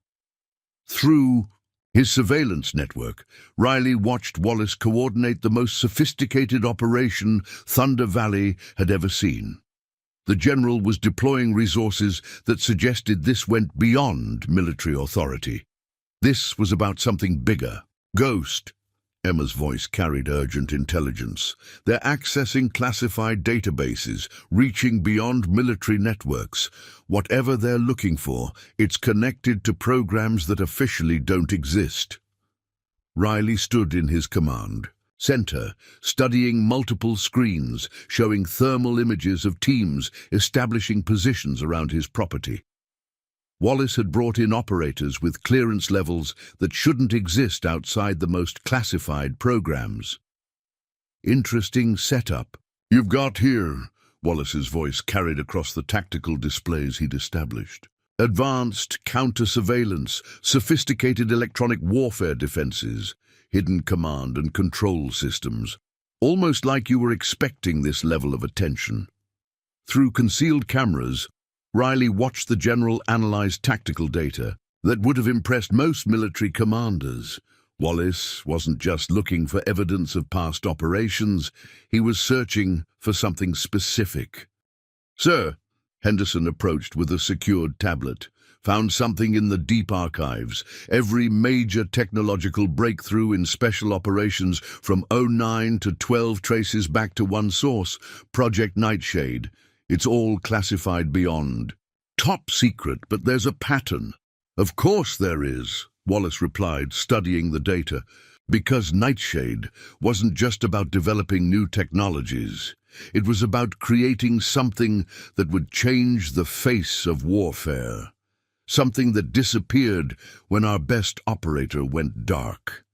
Through his surveillance network, Riley watched Wallace coordinate the most sophisticated operation Thunder Valley had ever seen. The general was deploying resources that suggested this went beyond military authority. This was about something bigger. "Ghost," Emma's voice carried urgent intelligence. "They're accessing classified databases, reaching beyond military networks. Whatever they're looking for, it's connected to programs that officially don't exist." Riley stood in his command center, studying multiple screens, showing thermal images of teams establishing positions around his property. Wallace had brought in operators with clearance levels that shouldn't exist outside the most classified programs. "Interesting setup you've got here," Wallace's voice carried across the tactical displays he'd established. "Advanced counter-surveillance, sophisticated electronic warfare defenses, hidden command and control systems. Almost like you were expecting this level of attention." Through concealed cameras, Riley watched the general analyze tactical data that would have impressed most military commanders. Wallace wasn't just looking for evidence of past operations, he was searching for something specific. "Sir," Henderson approached with a secured tablet. "Found something in the deep archives. Every major technological breakthrough in special operations from 09 to 12 traces back to one source, Project Nightshade. It's all classified beyond. Top secret, but there's a pattern." "Of course there is," Wallace replied, studying the data. Because Nightshade wasn't just about developing new technologies. It was about creating something that would change the face of warfare. Something that disappeared when our best operator went dark.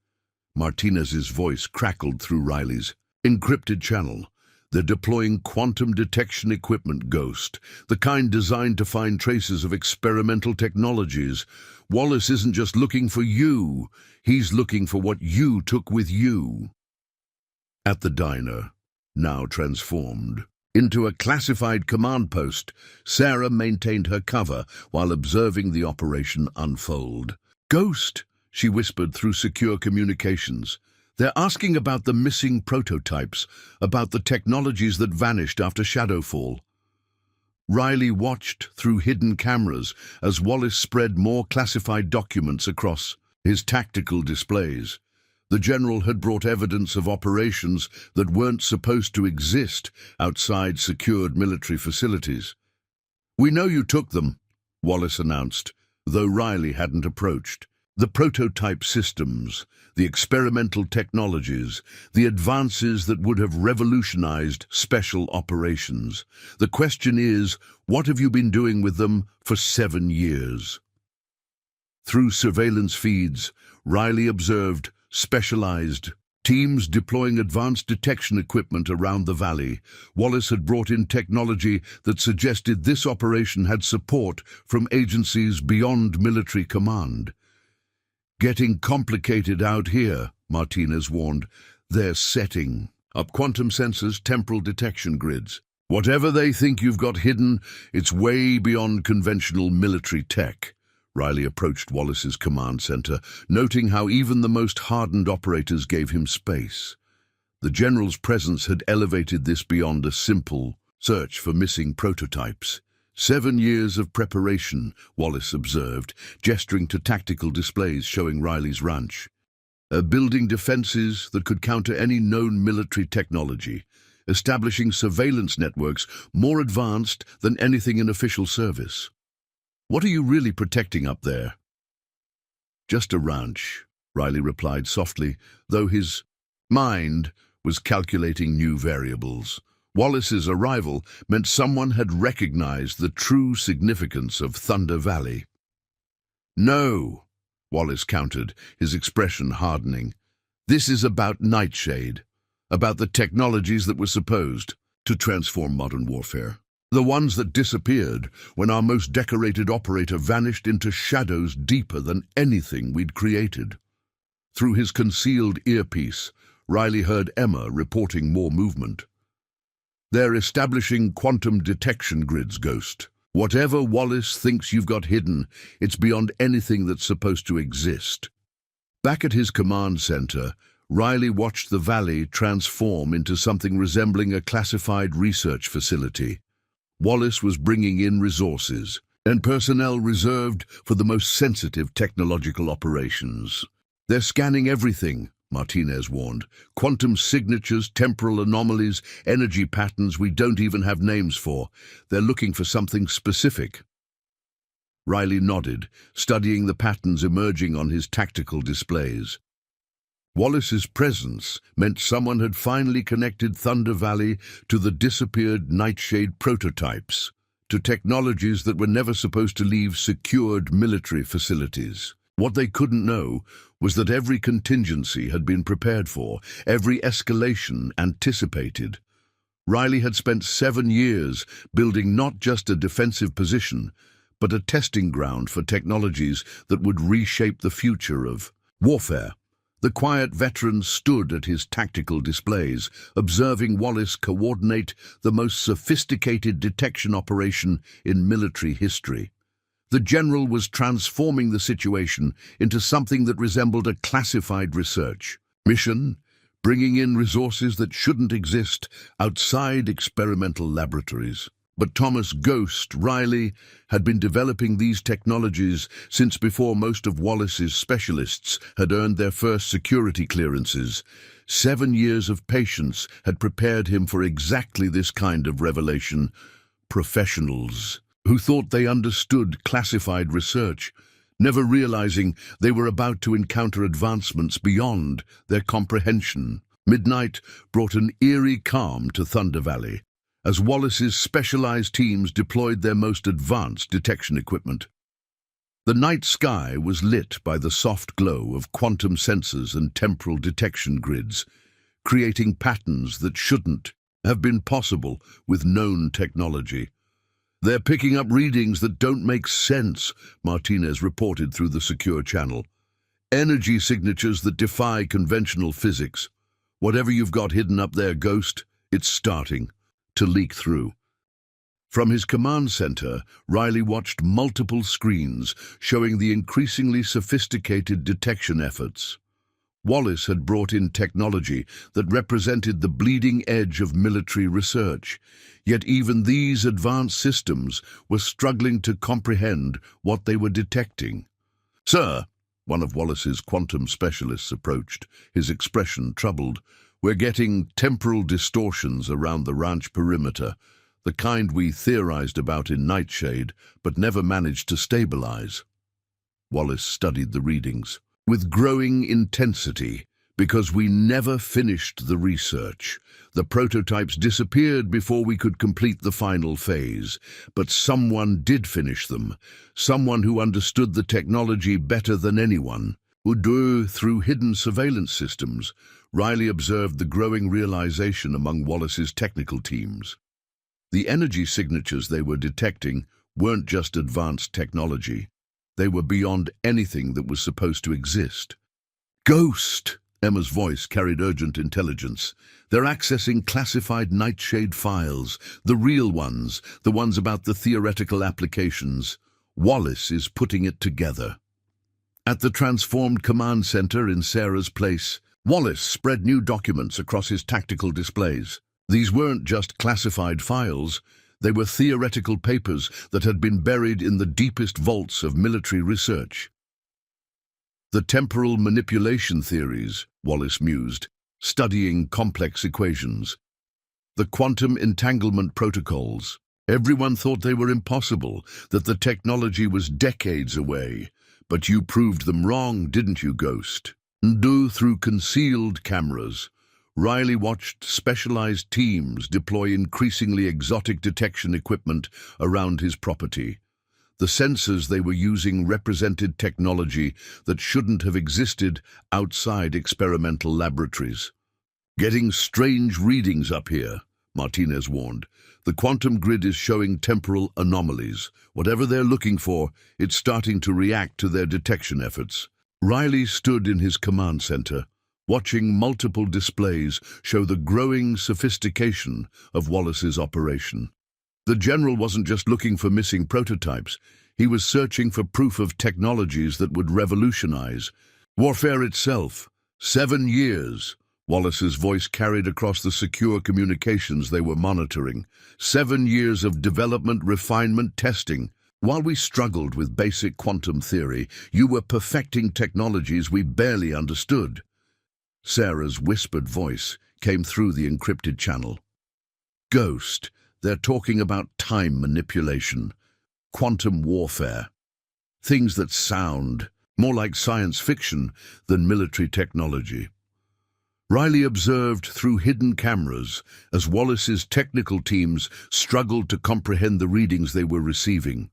Martinez's voice crackled through Riley's encrypted channel. They're deploying quantum detection equipment, Ghost, the kind designed to find traces of experimental technologies. Wallace isn't just looking for you, he's looking for what you took with you. At the diner, now transformed into a classified command post, Sarah maintained her cover while observing the operation unfold. "Ghost," she whispered through secure communications. "They're asking about the missing prototypes, about the technologies that vanished after shadowfall." Riley watched through hidden cameras as Wallace spread more classified documents across his tactical displays. The general had brought evidence of operations that weren't supposed to exist outside secured military facilities. "We know you took them," Wallace announced, though Riley hadn't approached. "The prototype systems, the experimental technologies, the advances that would have revolutionized special operations. The question is, what have you been doing with them for 7 years?" Through surveillance feeds, Riley observed specialized teams deploying advanced detection equipment around the valley. Wallace had brought in technology that suggested this operation had support from agencies beyond military command. "Getting complicated out here," Martinez warned. "They're setting up quantum sensors, temporal detection grids. Whatever they think you've got hidden, it's way beyond conventional military tech." Riley approached Wallace's command center, noting how even the most hardened operators gave him space. The general's presence had elevated this beyond a simple search for missing prototypes. 7 years of preparation, Wallace observed, gesturing to tactical displays showing Riley's ranch. Building defenses that could counter any known military technology, establishing surveillance networks more advanced than anything in official service. "What are you really protecting up there?" "Just a ranch," Riley replied softly, though his mind was calculating new variables. Wallace's arrival meant someone had recognized the true significance of Thunder Valley. "No," Wallace countered, his expression hardening. "This is about Nightshade, about the technologies that were supposed to transform modern warfare. The ones that disappeared when our most decorated operator vanished into shadows deeper than anything we'd created." Through his concealed earpiece, Riley heard Emma reporting more movement. "They're establishing quantum detection grids, Ghost. Whatever Wallace thinks you've got hidden, it's beyond anything that's supposed to exist." Back at his command center, Riley watched the valley transform into something resembling a classified research facility. Wallace was bringing in resources and personnel reserved for the most sensitive technological operations. "They're scanning everything," Martinez warned. "Quantum signatures, temporal anomalies, energy patterns we don't even have names for. They're looking for something specific." Riley nodded, studying the patterns emerging on his tactical displays. Wallace's presence meant someone had finally connected Thunder Valley to the disappeared Nightshade prototypes, to technologies that were never supposed to leave secured military facilities. What they couldn't know was that every contingency had been prepared for, every escalation anticipated. Riley had spent 7 years building not just a defensive position, but a testing ground for technologies that would reshape the future of warfare. The quiet veteran stood at his tactical displays, observing Wallace coordinate the most sophisticated detection operation in military history. The general was transforming the situation into something that resembled a classified research mission, bringing in resources that shouldn't exist outside experimental laboratories. But Thomas "Ghost" Riley had been developing these technologies since before most of Wallace's specialists had earned their first security clearances. 7 years of patience had prepared him for exactly this kind of revelation. Professionals who thought they understood classified research never realizing they were about to encounter advancements beyond their comprehension. Midnight brought an eerie calm to Thunder Valley, as Wallace's specialized teams deployed their most advanced detection equipment. The night sky was lit by the soft glow of quantum sensors and temporal detection grids, creating patterns that shouldn't have been possible with known technology. "They're picking up readings that don't make sense," Martinez reported through the secure channel. "Energy signatures that defy conventional physics. Whatever you've got hidden up there, Ghost, it's starting to leak through." From his command center, Riley watched multiple screens showing the increasingly sophisticated detection efforts. Wallace had brought in technology that represented the bleeding edge of military research, yet even these advanced systems were struggling to comprehend what they were detecting. "Sir," one of Wallace's quantum specialists approached, his expression troubled, "we're getting temporal distortions around the ranch perimeter, the kind we theorized about in Nightshade, but never managed to stabilize." Wallace studied the readings with growing intensity. "Because we never finished the research. The prototypes disappeared before we could complete the final phase. But someone did finish them. Someone who understood the technology better than anyone." Through hidden surveillance systems, Riley observed the growing realization among Wallace's technical teams. The energy signatures they were detecting weren't just advanced technology. They were beyond anything that was supposed to exist. "Ghost!" Emma's voice carried urgent intelligence. "They're accessing classified Nightshade files, the real ones, the ones about the theoretical applications. Wallace is putting it together." At the transformed command center in Sarah's place, Wallace spread new documents across his tactical displays. These weren't just classified files. They were theoretical papers that had been buried in the deepest vaults of military research. "The temporal manipulation theories," Wallace mused, studying complex equations. "The quantum entanglement protocols. Everyone thought they were impossible, that the technology was decades away. But you proved them wrong, didn't you, Ghost?" Through concealed cameras, Riley watched specialized teams deploy increasingly exotic detection equipment around his property. The sensors they were using represented technology that shouldn't have existed outside experimental laboratories. "Getting strange readings up here," Martinez warned. "The quantum grid is showing temporal anomalies. Whatever they're looking for, it's starting to react to their detection efforts." Riley stood in his command center, watching multiple displays show the growing sophistication of Wallace's operation. The general wasn't just looking for missing prototypes. He was searching for proof of technologies that would revolutionize warfare itself. 7 years, Wallace's voice carried across the secure communications they were monitoring. 7 years of development, refinement, testing. While we struggled with basic quantum theory, you were perfecting technologies we barely understood. Sarah's whispered voice came through the encrypted channel. "Ghost, they're talking about time manipulation, quantum warfare. Things that sound more like science fiction than military technology." Riley observed through hidden cameras as Wallace's technical teams struggled to comprehend the readings they were receiving.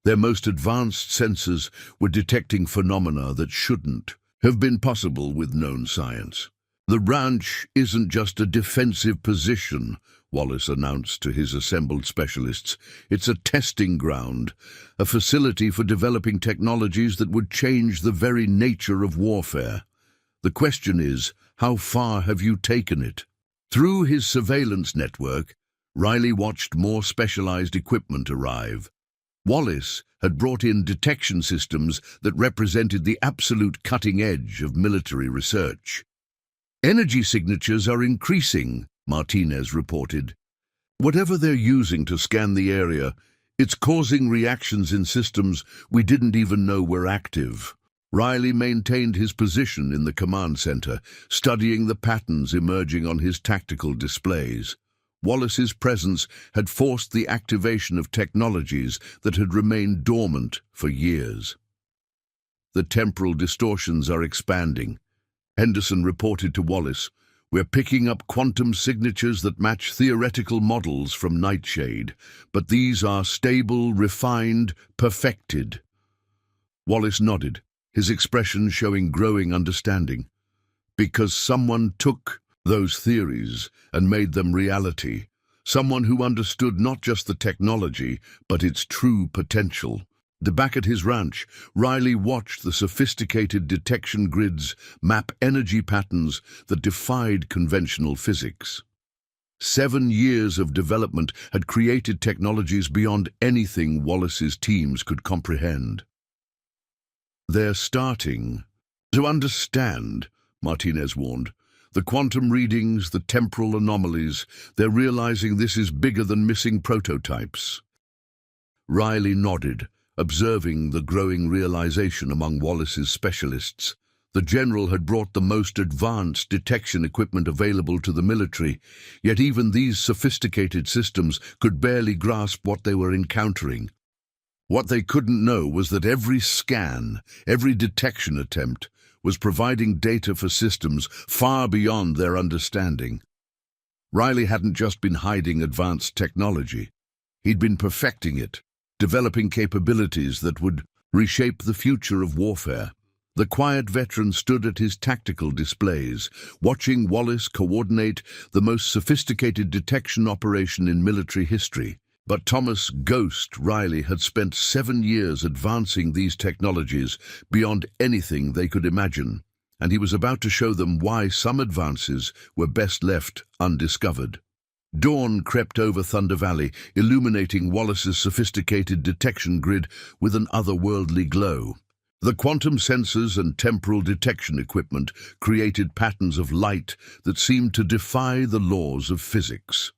Their most advanced sensors were detecting phenomena that shouldn't have been possible with known science. "The ranch isn't just a defensive position," Wallace announced to his assembled specialists. "It's a testing ground, a facility for developing technologies that would change the very nature of warfare. The question is, how far have you taken it?" Through his surveillance network, Riley watched more specialized equipment arrive. Wallace had brought in detection systems that represented the absolute cutting edge of military research. "Energy signatures are increasing," Martinez reported. "Whatever they're using to scan the area, it's causing reactions in systems we didn't even know were active." Riley maintained his position in the command center, studying the patterns emerging on his tactical displays. Wallace's presence had forced the activation of technologies that had remained dormant for years. The temporal distortions are expanding. Henderson reported to Wallace, "We're picking up quantum signatures that match theoretical models from Nightshade, but these are stable, refined, perfected." Wallace nodded, his expression showing growing understanding. Because someone took those theories and made them reality. Someone who understood not just the technology, but its true potential. Back at his ranch, Riley watched the sophisticated detection grids map energy patterns that defied conventional physics. 7 years of development had created technologies beyond anything Wallace's teams could comprehend. "They're starting to understand," Martinez warned. "The quantum readings, the temporal anomalies, they're realizing this is bigger than missing prototypes." Riley nodded, observing the growing realization among Wallace's specialists. The general had brought the most advanced detection equipment available to the military, yet even these sophisticated systems could barely grasp what they were encountering. What they couldn't know was that every scan, every detection attempt, was providing data for systems far beyond their understanding. Riley hadn't just been hiding advanced technology. He'd been perfecting it, developing capabilities that would reshape the future of warfare. The quiet veteran stood at his tactical displays, watching Wallace coordinate the most sophisticated detection operation in military history. But Thomas "Ghost" Riley had spent 7 years advancing these technologies beyond anything they could imagine, and he was about to show them why some advances were best left undiscovered. Dawn crept over Thunder Valley, illuminating Wallace's sophisticated detection grid with an otherworldly glow. The quantum sensors and temporal detection equipment created patterns of light that seemed to defy the laws of physics.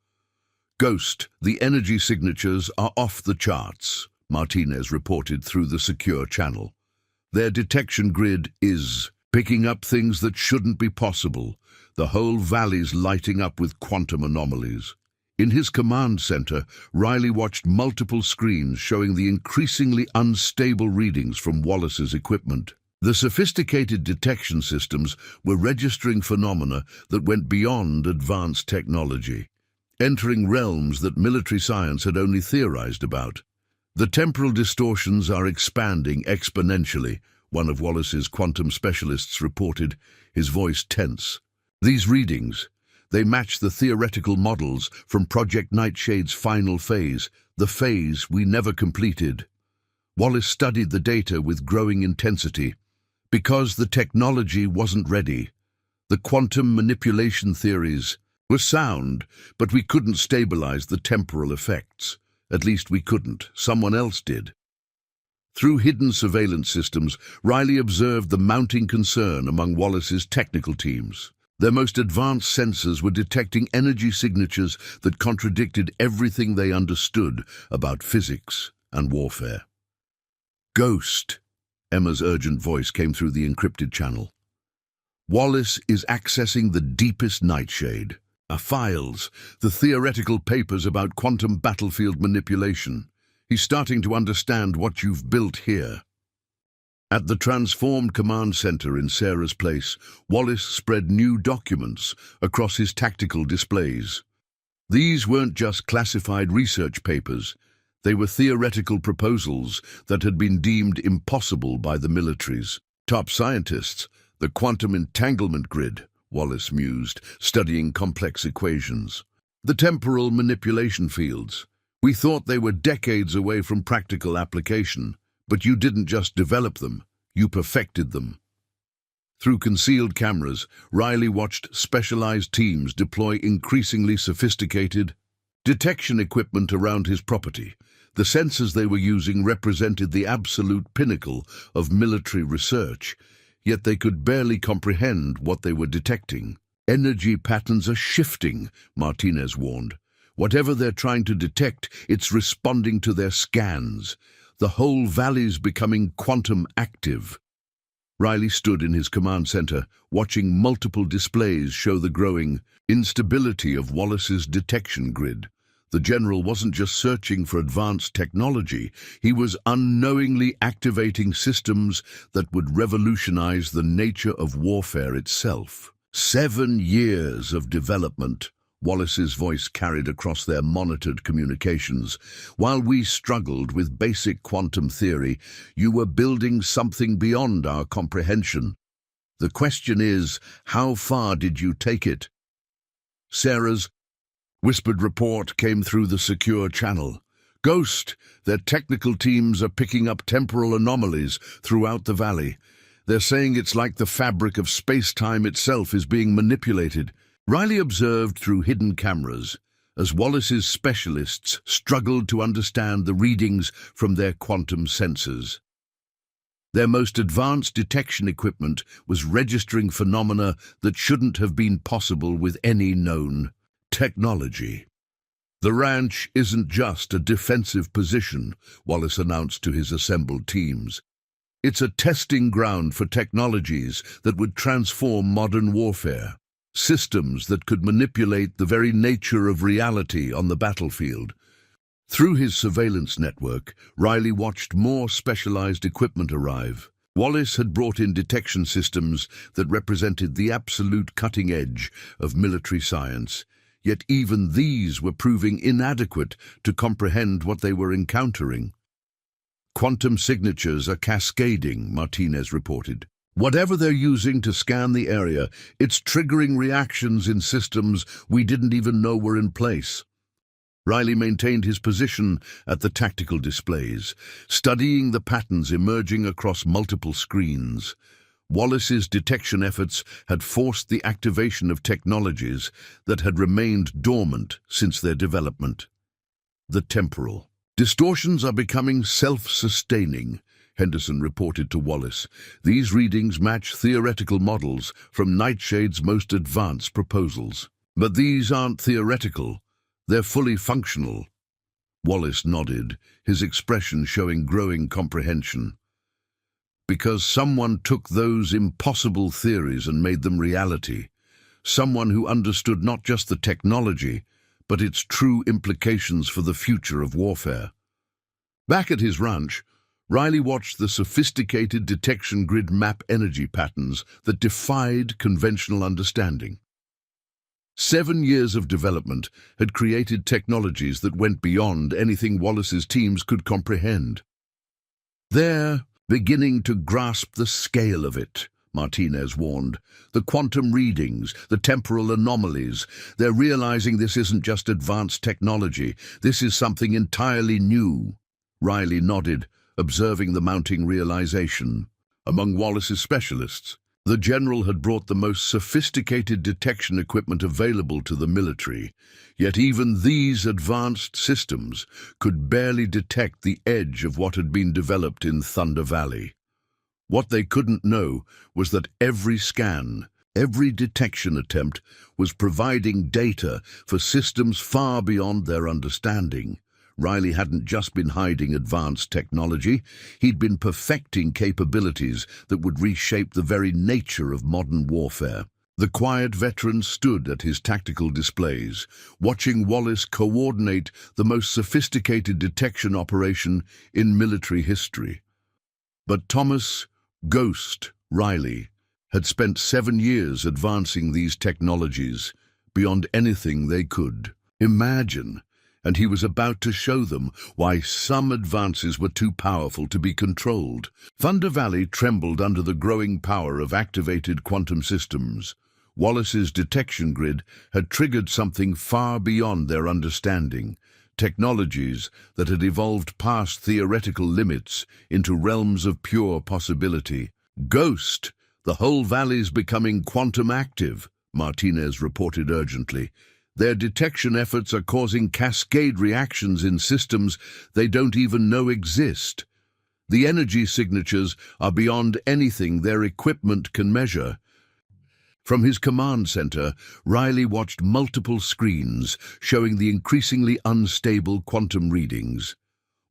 "Ghost, the energy signatures are off the charts," Martinez reported through the secure channel. "Their detection grid is picking up things that shouldn't be possible. The whole valley's lighting up with quantum anomalies." In his command center, Riley watched multiple screens showing the increasingly unstable readings from Wallace's equipment. The sophisticated detection systems were registering phenomena that went beyond advanced technology, entering realms that military science had only theorized about. "The temporal distortions are expanding exponentially," one of Wallace's quantum specialists reported, his voice tense. "These readings, they match the theoretical models from Project Nightshade's final phase, the phase we never completed." Wallace studied the data with growing intensity. Because the technology wasn't ready. The quantum manipulation theories were sound, but we couldn't stabilize the temporal effects. At least we couldn't. Someone else did. Through hidden surveillance systems, Riley observed the mounting concern among Wallace's technical teams. Their most advanced sensors were detecting energy signatures that contradicted everything they understood about physics and warfare. "Ghost," Emma's urgent voice came through the encrypted channel. "Wallace is accessing the deepest Nightshade. Files, the theoretical papers about quantum battlefield manipulation. He's starting to understand what you've built here." At the transformed command center in Sarah's place, Wallace spread new documents across his tactical displays. These weren't just classified research papers. They were theoretical proposals that had been deemed impossible by the military's top scientists. "The quantum entanglement grid," Wallace mused, studying complex equations. "The temporal manipulation fields. We thought they were decades away from practical application, but you didn't just develop them, you perfected them." Through concealed cameras, Riley watched specialized teams deploy increasingly sophisticated detection equipment around his property. The sensors they were using represented the absolute pinnacle of military research, yet they could barely comprehend what they were detecting. "Energy patterns are shifting," Martinez warned. "Whatever they're trying to detect, it's responding to their scans. The whole valley's becoming quantum active." Riley stood in his command center, watching multiple displays show the growing instability of Wallace's detection grid. The general wasn't just searching for advanced technology, he was unknowingly activating systems that would revolutionize the nature of warfare itself. 7 years of development, Wallace's voice carried across their monitored communications. While we struggled with basic quantum theory, you were building something beyond our comprehension. The question is, how far did you take it? Sarah's whispered report came through the secure channel. Ghost, their technical teams are picking up temporal anomalies throughout the valley. They're saying it's like the fabric of space-time itself is being manipulated. Riley observed through hidden cameras as Wallace's specialists struggled to understand the readings from their quantum sensors. Their most advanced detection equipment was registering phenomena that shouldn't have been possible with any known technology. The ranch isn't just a defensive position, Wallace announced to his assembled teams. It's a testing ground for technologies that would transform modern warfare, systems that could manipulate the very nature of reality on the battlefield. Through his surveillance network, Riley watched more specialized equipment arrive. Wallace had brought in detection systems that represented the absolute cutting edge of military science, yet even these were proving inadequate to comprehend what they were encountering. Quantum signatures are cascading, Martinez reported. Whatever they're using to scan the area, it's triggering reactions in systems we didn't even know were in place. Riley maintained his position at the tactical displays, studying the patterns emerging across multiple screens. Wallace's detection efforts had forced the activation of technologies that had remained dormant since their development. The temporal distortions are becoming self-sustaining, Henderson reported to Wallace. These readings match theoretical models from Nightshade's most advanced proposals. But these aren't theoretical. They're fully functional. Wallace nodded, his expression showing growing comprehension. Because someone took those impossible theories and made them reality. Someone who understood not just the technology, but its true implications for the future of warfare. Back at his ranch, Riley watched the sophisticated detection grid map energy patterns that defied conventional understanding. 7 years of development had created technologies that went beyond anything Wallace's teams could comprehend. They're beginning to grasp the scale of it, Martinez warned. The quantum readings, the temporal anomalies, they're realizing this isn't just advanced technology. This is something entirely new. Riley nodded, observing the mounting realization. Among Wallace's specialists, the general had brought the most sophisticated detection equipment available to the military, yet even these advanced systems could barely detect the edge of what had been developed in Thunder Valley. What they couldn't know was that every scan, every detection attempt was providing data for systems far beyond their understanding. Riley hadn't just been hiding advanced technology, he'd been perfecting capabilities that would reshape the very nature of modern warfare. The quiet veteran stood at his tactical displays, watching Wallace coordinate the most sophisticated detection operation in military history. But Thomas "Ghost" Riley had spent 7 years advancing these technologies beyond anything they could imagine. And he was about to show them why some advances were too powerful to be controlled. Thunder Valley trembled under the growing power of activated quantum systems. Wallace's detection grid had triggered something far beyond their understanding, technologies that had evolved past theoretical limits into realms of pure possibility. "Ghost, the whole valley's becoming quantum active," Martinez reported urgently. Their detection efforts are causing cascade reactions in systems they don't even know exist. The energy signatures are beyond anything their equipment can measure. From his command center, Riley watched multiple screens showing the increasingly unstable quantum readings.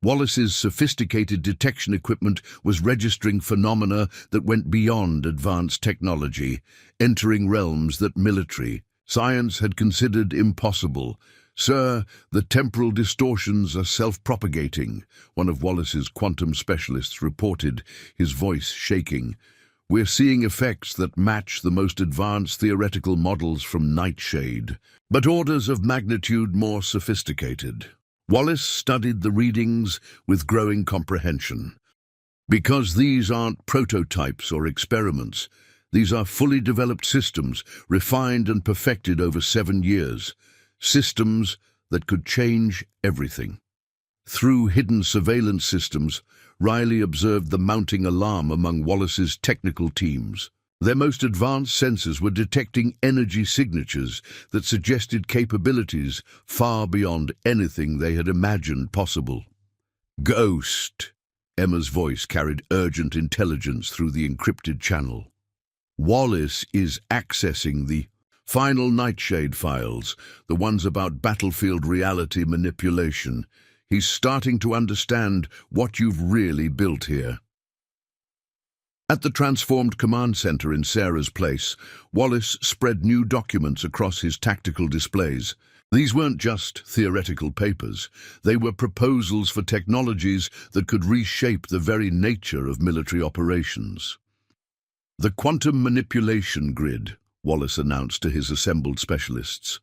Wallace's sophisticated detection equipment was registering phenomena that went beyond advanced technology, entering realms that military science had considered impossible. "Sir, the temporal distortions are self-propagating," one of Wallace's quantum specialists reported, his voice shaking. "We're seeing effects that match the most advanced theoretical models from Nightshade, but orders of magnitude more sophisticated." Wallace studied the readings with growing comprehension. Because these aren't prototypes or experiments, these are fully developed systems, refined and perfected over 7 years. Systems that could change everything. Through hidden surveillance systems, Riley observed the mounting alarm among Wallace's technical teams. Their most advanced sensors were detecting energy signatures that suggested capabilities far beyond anything they had imagined possible. "Ghost!" Emma's voice carried urgent intelligence through the encrypted channel. "Wallace is accessing the final Nightshade files, the ones about battlefield reality manipulation. He's starting to understand what you've really built here." At the transformed command center in Sarah's place, Wallace spread new documents across his tactical displays. These weren't just theoretical papers. They were proposals for technologies that could reshape the very nature of military operations. "The quantum manipulation grid," Wallace announced to his assembled specialists.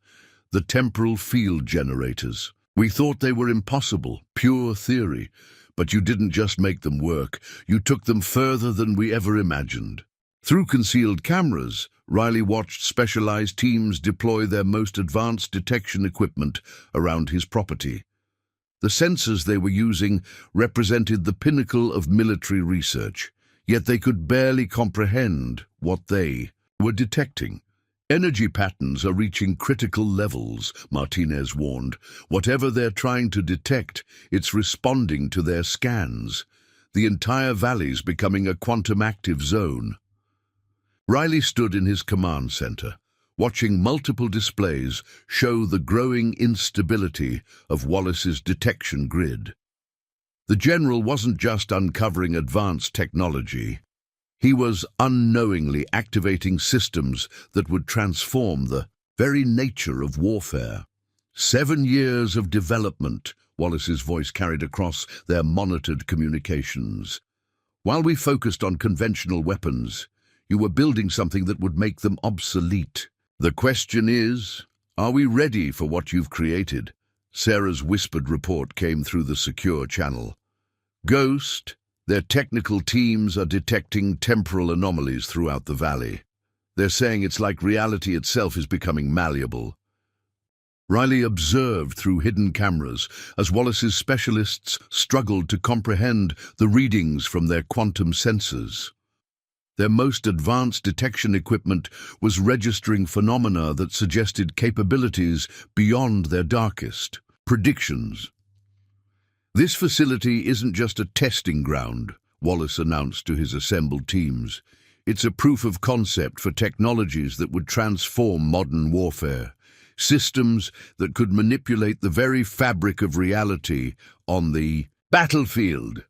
"The temporal field generators. We thought they were impossible, pure theory, but you didn't just make them work, you took them further than we ever imagined." Through concealed cameras, Riley watched specialized teams deploy their most advanced detection equipment around his property. The sensors they were using represented the pinnacle of military research, yet they could barely comprehend what they were detecting. "Energy patterns are reaching critical levels," Martinez warned. "Whatever they're trying to detect, it's responding to their scans. The entire valley's becoming a quantum-active zone." Riley stood in his command center, watching multiple displays show the growing instability of Wallace's detection grid. The general wasn't just uncovering advanced technology. He was unknowingly activating systems that would transform the very nature of warfare. 7 years of development, Wallace's voice carried across their monitored communications. "While we focused on conventional weapons, you were building something that would make them obsolete. The question is, are we ready for what you've created?" Sarah's whispered report came through the secure channel. "Ghost, their technical teams are detecting temporal anomalies throughout the valley. They're saying it's like reality itself is becoming malleable." Riley observed through hidden cameras as Wallace's specialists struggled to comprehend the readings from their quantum sensors. Their most advanced detection equipment was registering phenomena that suggested capabilities beyond their darkest predictions. "This facility isn't just a testing ground," Wallace announced to his assembled teams. "It's a proof of concept for technologies that would transform modern warfare. Systems that could manipulate the very fabric of reality on the battlefield."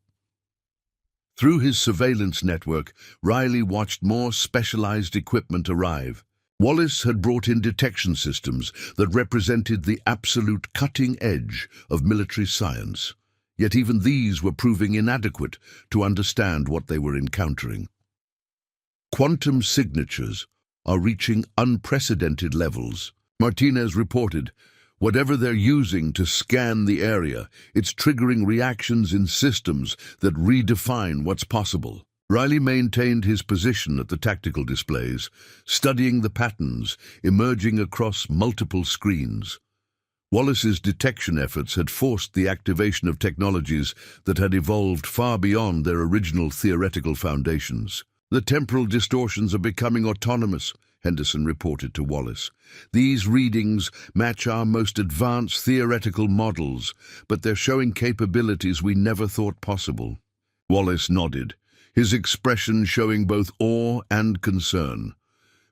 Through his surveillance network, Riley watched more specialized equipment arrive. Wallace had brought in detection systems that represented the absolute cutting edge of military science. Yet even these were proving inadequate to understand what they were encountering. "Quantum signatures are reaching unprecedented levels," Martinez reported. "Whatever they're using to scan the area, it's triggering reactions in systems that redefine what's possible." Riley maintained his position at the tactical displays, studying the patterns emerging across multiple screens. Wallace's detection efforts had forced the activation of technologies that had evolved far beyond their original theoretical foundations. "The temporal distortions are becoming autonomous," Henderson reported to Wallace. "These readings match our most advanced theoretical models, but they're showing capabilities we never thought possible." Wallace nodded, his expression showing both awe and concern.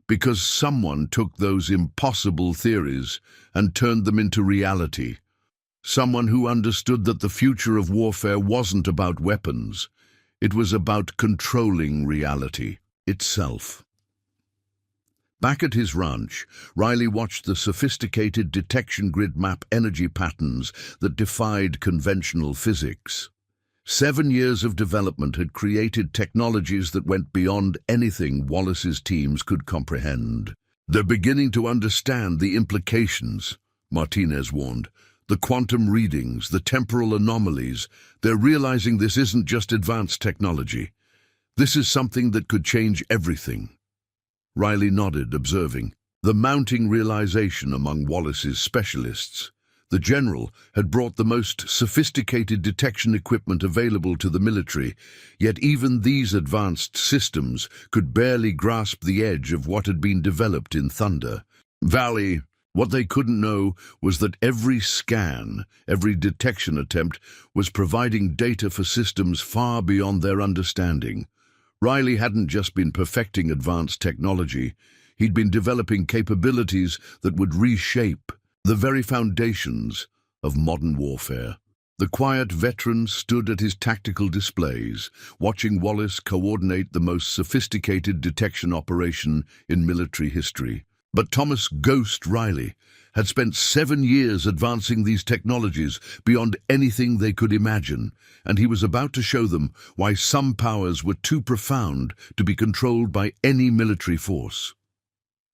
"Because someone took those impossible theories and turned them into reality. Someone who understood that the future of warfare wasn't about weapons. It was about controlling reality itself." Back at his ranch, Riley watched the sophisticated detection grid map energy patterns that defied conventional physics. 7 years of development had created technologies that went beyond anything Wallace's teams could comprehend. "They're beginning to understand the implications," Martinez warned. "The quantum readings, the temporal anomalies. They're realizing this isn't just advanced technology. This is something that could change everything." Riley nodded, observing the mounting realization among Wallace's specialists. The general had brought the most sophisticated detection equipment available to the military, yet even these advanced systems could barely grasp the edge of what had been developed in Thunder Valley. What they couldn't know was that every scan, every detection attempt, was providing data for systems far beyond their understanding. Riley hadn't just been perfecting advanced technology, he'd been developing capabilities that would reshape the very foundations of modern warfare. The quiet veteran stood at his tactical displays, watching Wallace coordinate the most sophisticated detection operation in military history. But Thomas "Ghost" Riley had spent 7 years advancing these technologies beyond anything they could imagine, and he was about to show them why some powers were too profound to be controlled by any military force.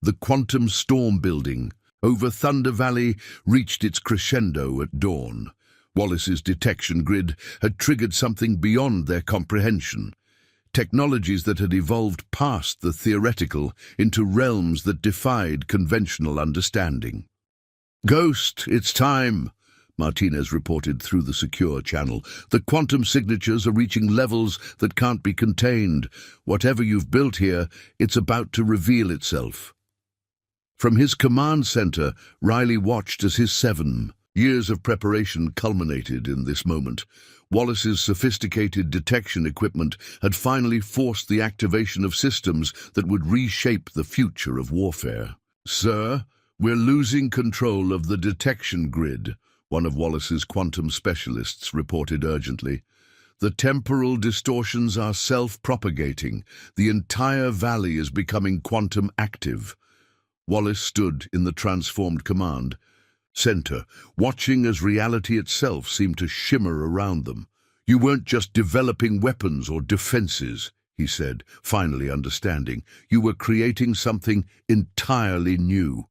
The quantum storm building over Thunder Valley reached its crescendo at dawn. Wallace's detection grid had triggered something beyond their comprehension. Technologies that had evolved past the theoretical into realms that defied conventional understanding. "Ghost, it's time," Martinez reported through the secure channel. "The quantum signatures are reaching levels that can't be contained. Whatever you've built here, it's about to reveal itself." From his command center, Riley watched as his 7 years of preparation culminated in this moment. Wallace's sophisticated detection equipment had finally forced the activation of systems that would reshape the future of warfare. "Sir, we're losing control of the detection grid," one of Wallace's quantum specialists reported urgently. "The temporal distortions are self-propagating. The entire valley is becoming quantum active." Wallace stood in the transformed command center, watching as reality itself seemed to shimmer around them. "You weren't just developing weapons or defenses," he said, finally understanding. "You were creating something entirely new."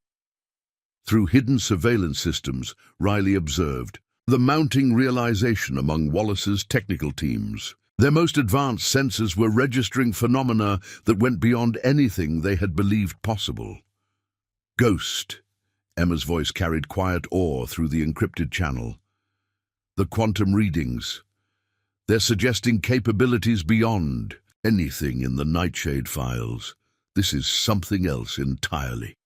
Through hidden surveillance systems, Riley observed the mounting realization among Wallace's technical teams. Their most advanced sensors were registering phenomena that went beyond anything they had believed possible. "Ghost," Emma's voice carried quiet awe through the encrypted channel. "The quantum readings. They're suggesting capabilities beyond anything in the Nightshade files. This is something else entirely."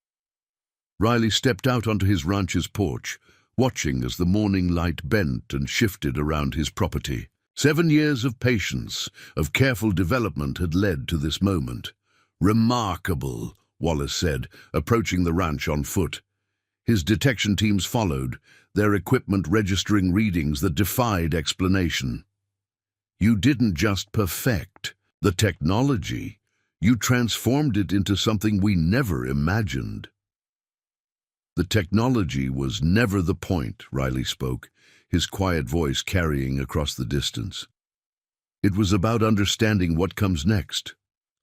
Riley stepped out onto his ranch's porch, watching as the morning light bent and shifted around his property. 7 years of patience, of careful development had led to this moment. "Remarkable," Wallace said, approaching the ranch on foot. His detection teams followed, their equipment registering readings that defied explanation. "You didn't just perfect the technology, you transformed it into something we never imagined." "The technology was never the point," Riley spoke, his quiet voice carrying across the distance. "It was about understanding what comes next,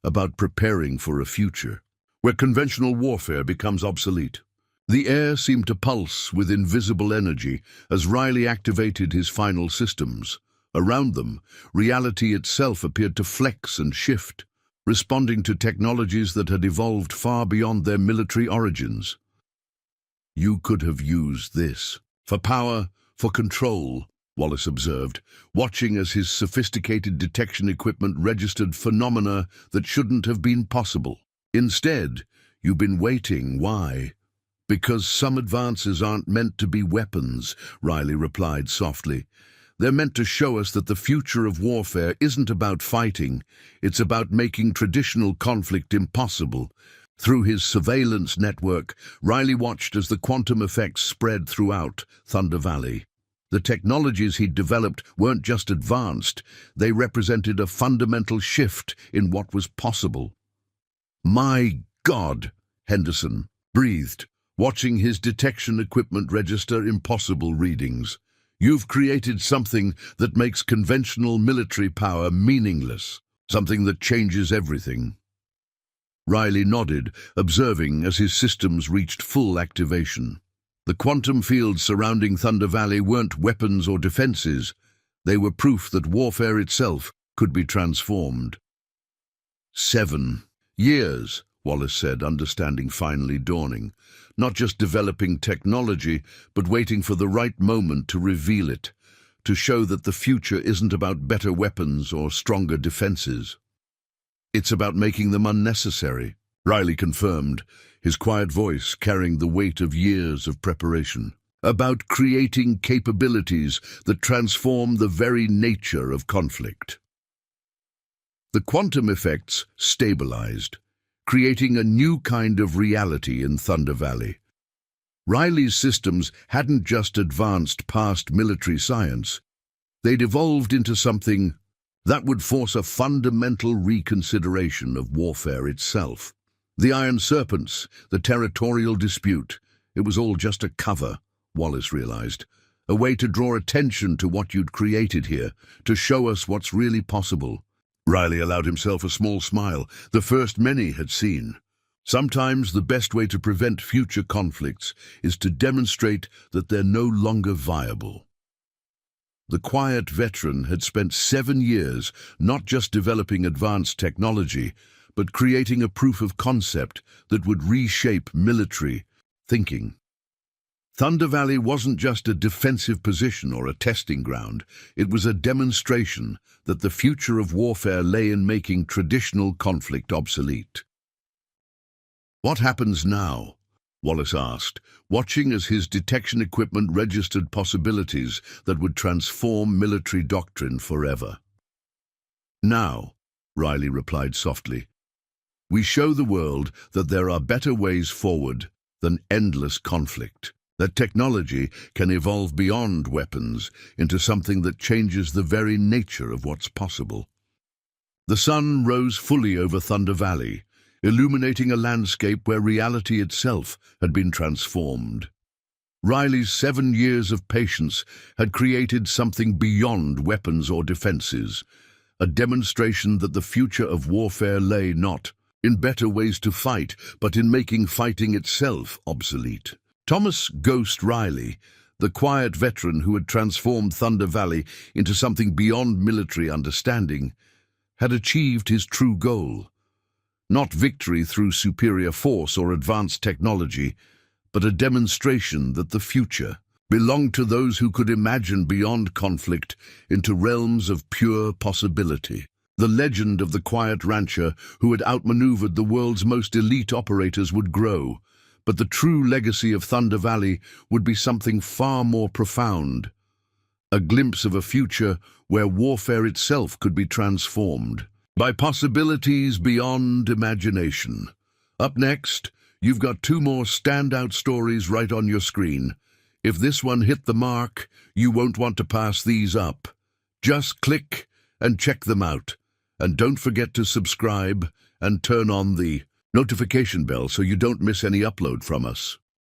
about preparing for a future where conventional warfare becomes obsolete." The air seemed to pulse with invisible energy as Riley activated his final systems. Around them, reality itself appeared to flex and shift, responding to technologies that had evolved far beyond their military origins. "You could have used this for power, for control," Wallace observed, watching as his sophisticated detection equipment registered phenomena that shouldn't have been possible. "Instead, you've been waiting. Why?" "Because some advances aren't meant to be weapons," Riley replied softly. "They're meant to show us that the future of warfare isn't about fighting, it's about making traditional conflict impossible." Through his surveillance network, Riley watched as the quantum effects spread throughout Thunder Valley. The technologies he'd developed weren't just advanced, they represented a fundamental shift in what was possible. "My God!" Henderson breathed, watching his detection equipment register impossible readings. You've created something that makes conventional military power meaningless, something that changes everything. Riley nodded, observing as his systems reached full activation. The quantum fields surrounding Thunder Valley weren't weapons or defenses. They were proof that warfare itself could be transformed. 7 years, Wallace said, understanding finally dawning. Not just developing technology, but waiting for the right moment to reveal it, to show that the future isn't about better weapons or stronger defenses. It's about making them unnecessary, Riley confirmed, his quiet voice carrying the weight of years of preparation. About creating capabilities that transform the very nature of conflict. The quantum effects stabilized, creating a new kind of reality in Thunder Valley. Riley's systems hadn't just advanced past military science. They'd evolved into something that would force a fundamental reconsideration of warfare itself. The Iron Serpents, the territorial dispute, it was all just a cover, Wallace realized. A way to draw attention to what you'd created here, to show us what's really possible. Riley allowed himself a small smile, the first many had seen. Sometimes the best way to prevent future conflicts is to demonstrate that they're no longer viable. The quiet veteran had spent 7 years not just developing advanced technology, but creating a proof of concept that would reshape military thinking. Thunder Valley wasn't just a defensive position or a testing ground. It was a demonstration that the future of warfare lay in making traditional conflict obsolete. What happens now? Wallace asked, watching as his detection equipment registered possibilities that would transform military doctrine forever. Now, Riley replied softly, we show the world that there are better ways forward than endless conflict. That technology can evolve beyond weapons into something that changes the very nature of what's possible. The sun rose fully over Thunder Valley, illuminating a landscape where reality itself had been transformed. Riley's 7 years of patience had created something beyond weapons or defenses, a demonstration that the future of warfare lay not in better ways to fight, but in making fighting itself obsolete. Thomas Ghost Riley, the quiet veteran who had transformed Thunder Valley into something beyond military understanding, had achieved his true goal. Not victory through superior force or advanced technology, but a demonstration that the future belonged to those who could imagine beyond conflict into realms of pure possibility. The legend of the quiet rancher who had outmaneuvered the world's most elite operators would grow, but the true legacy of Thunder Valley would be something far more profound. A glimpse of a future where warfare itself could be transformed by possibilities beyond imagination. Up next, you've got 2 more standout stories right on your screen. If this one hit the mark, you won't want to pass these up. Just click and check them out. And don't forget to subscribe and turn on the notification bell so you don't miss any upload from us.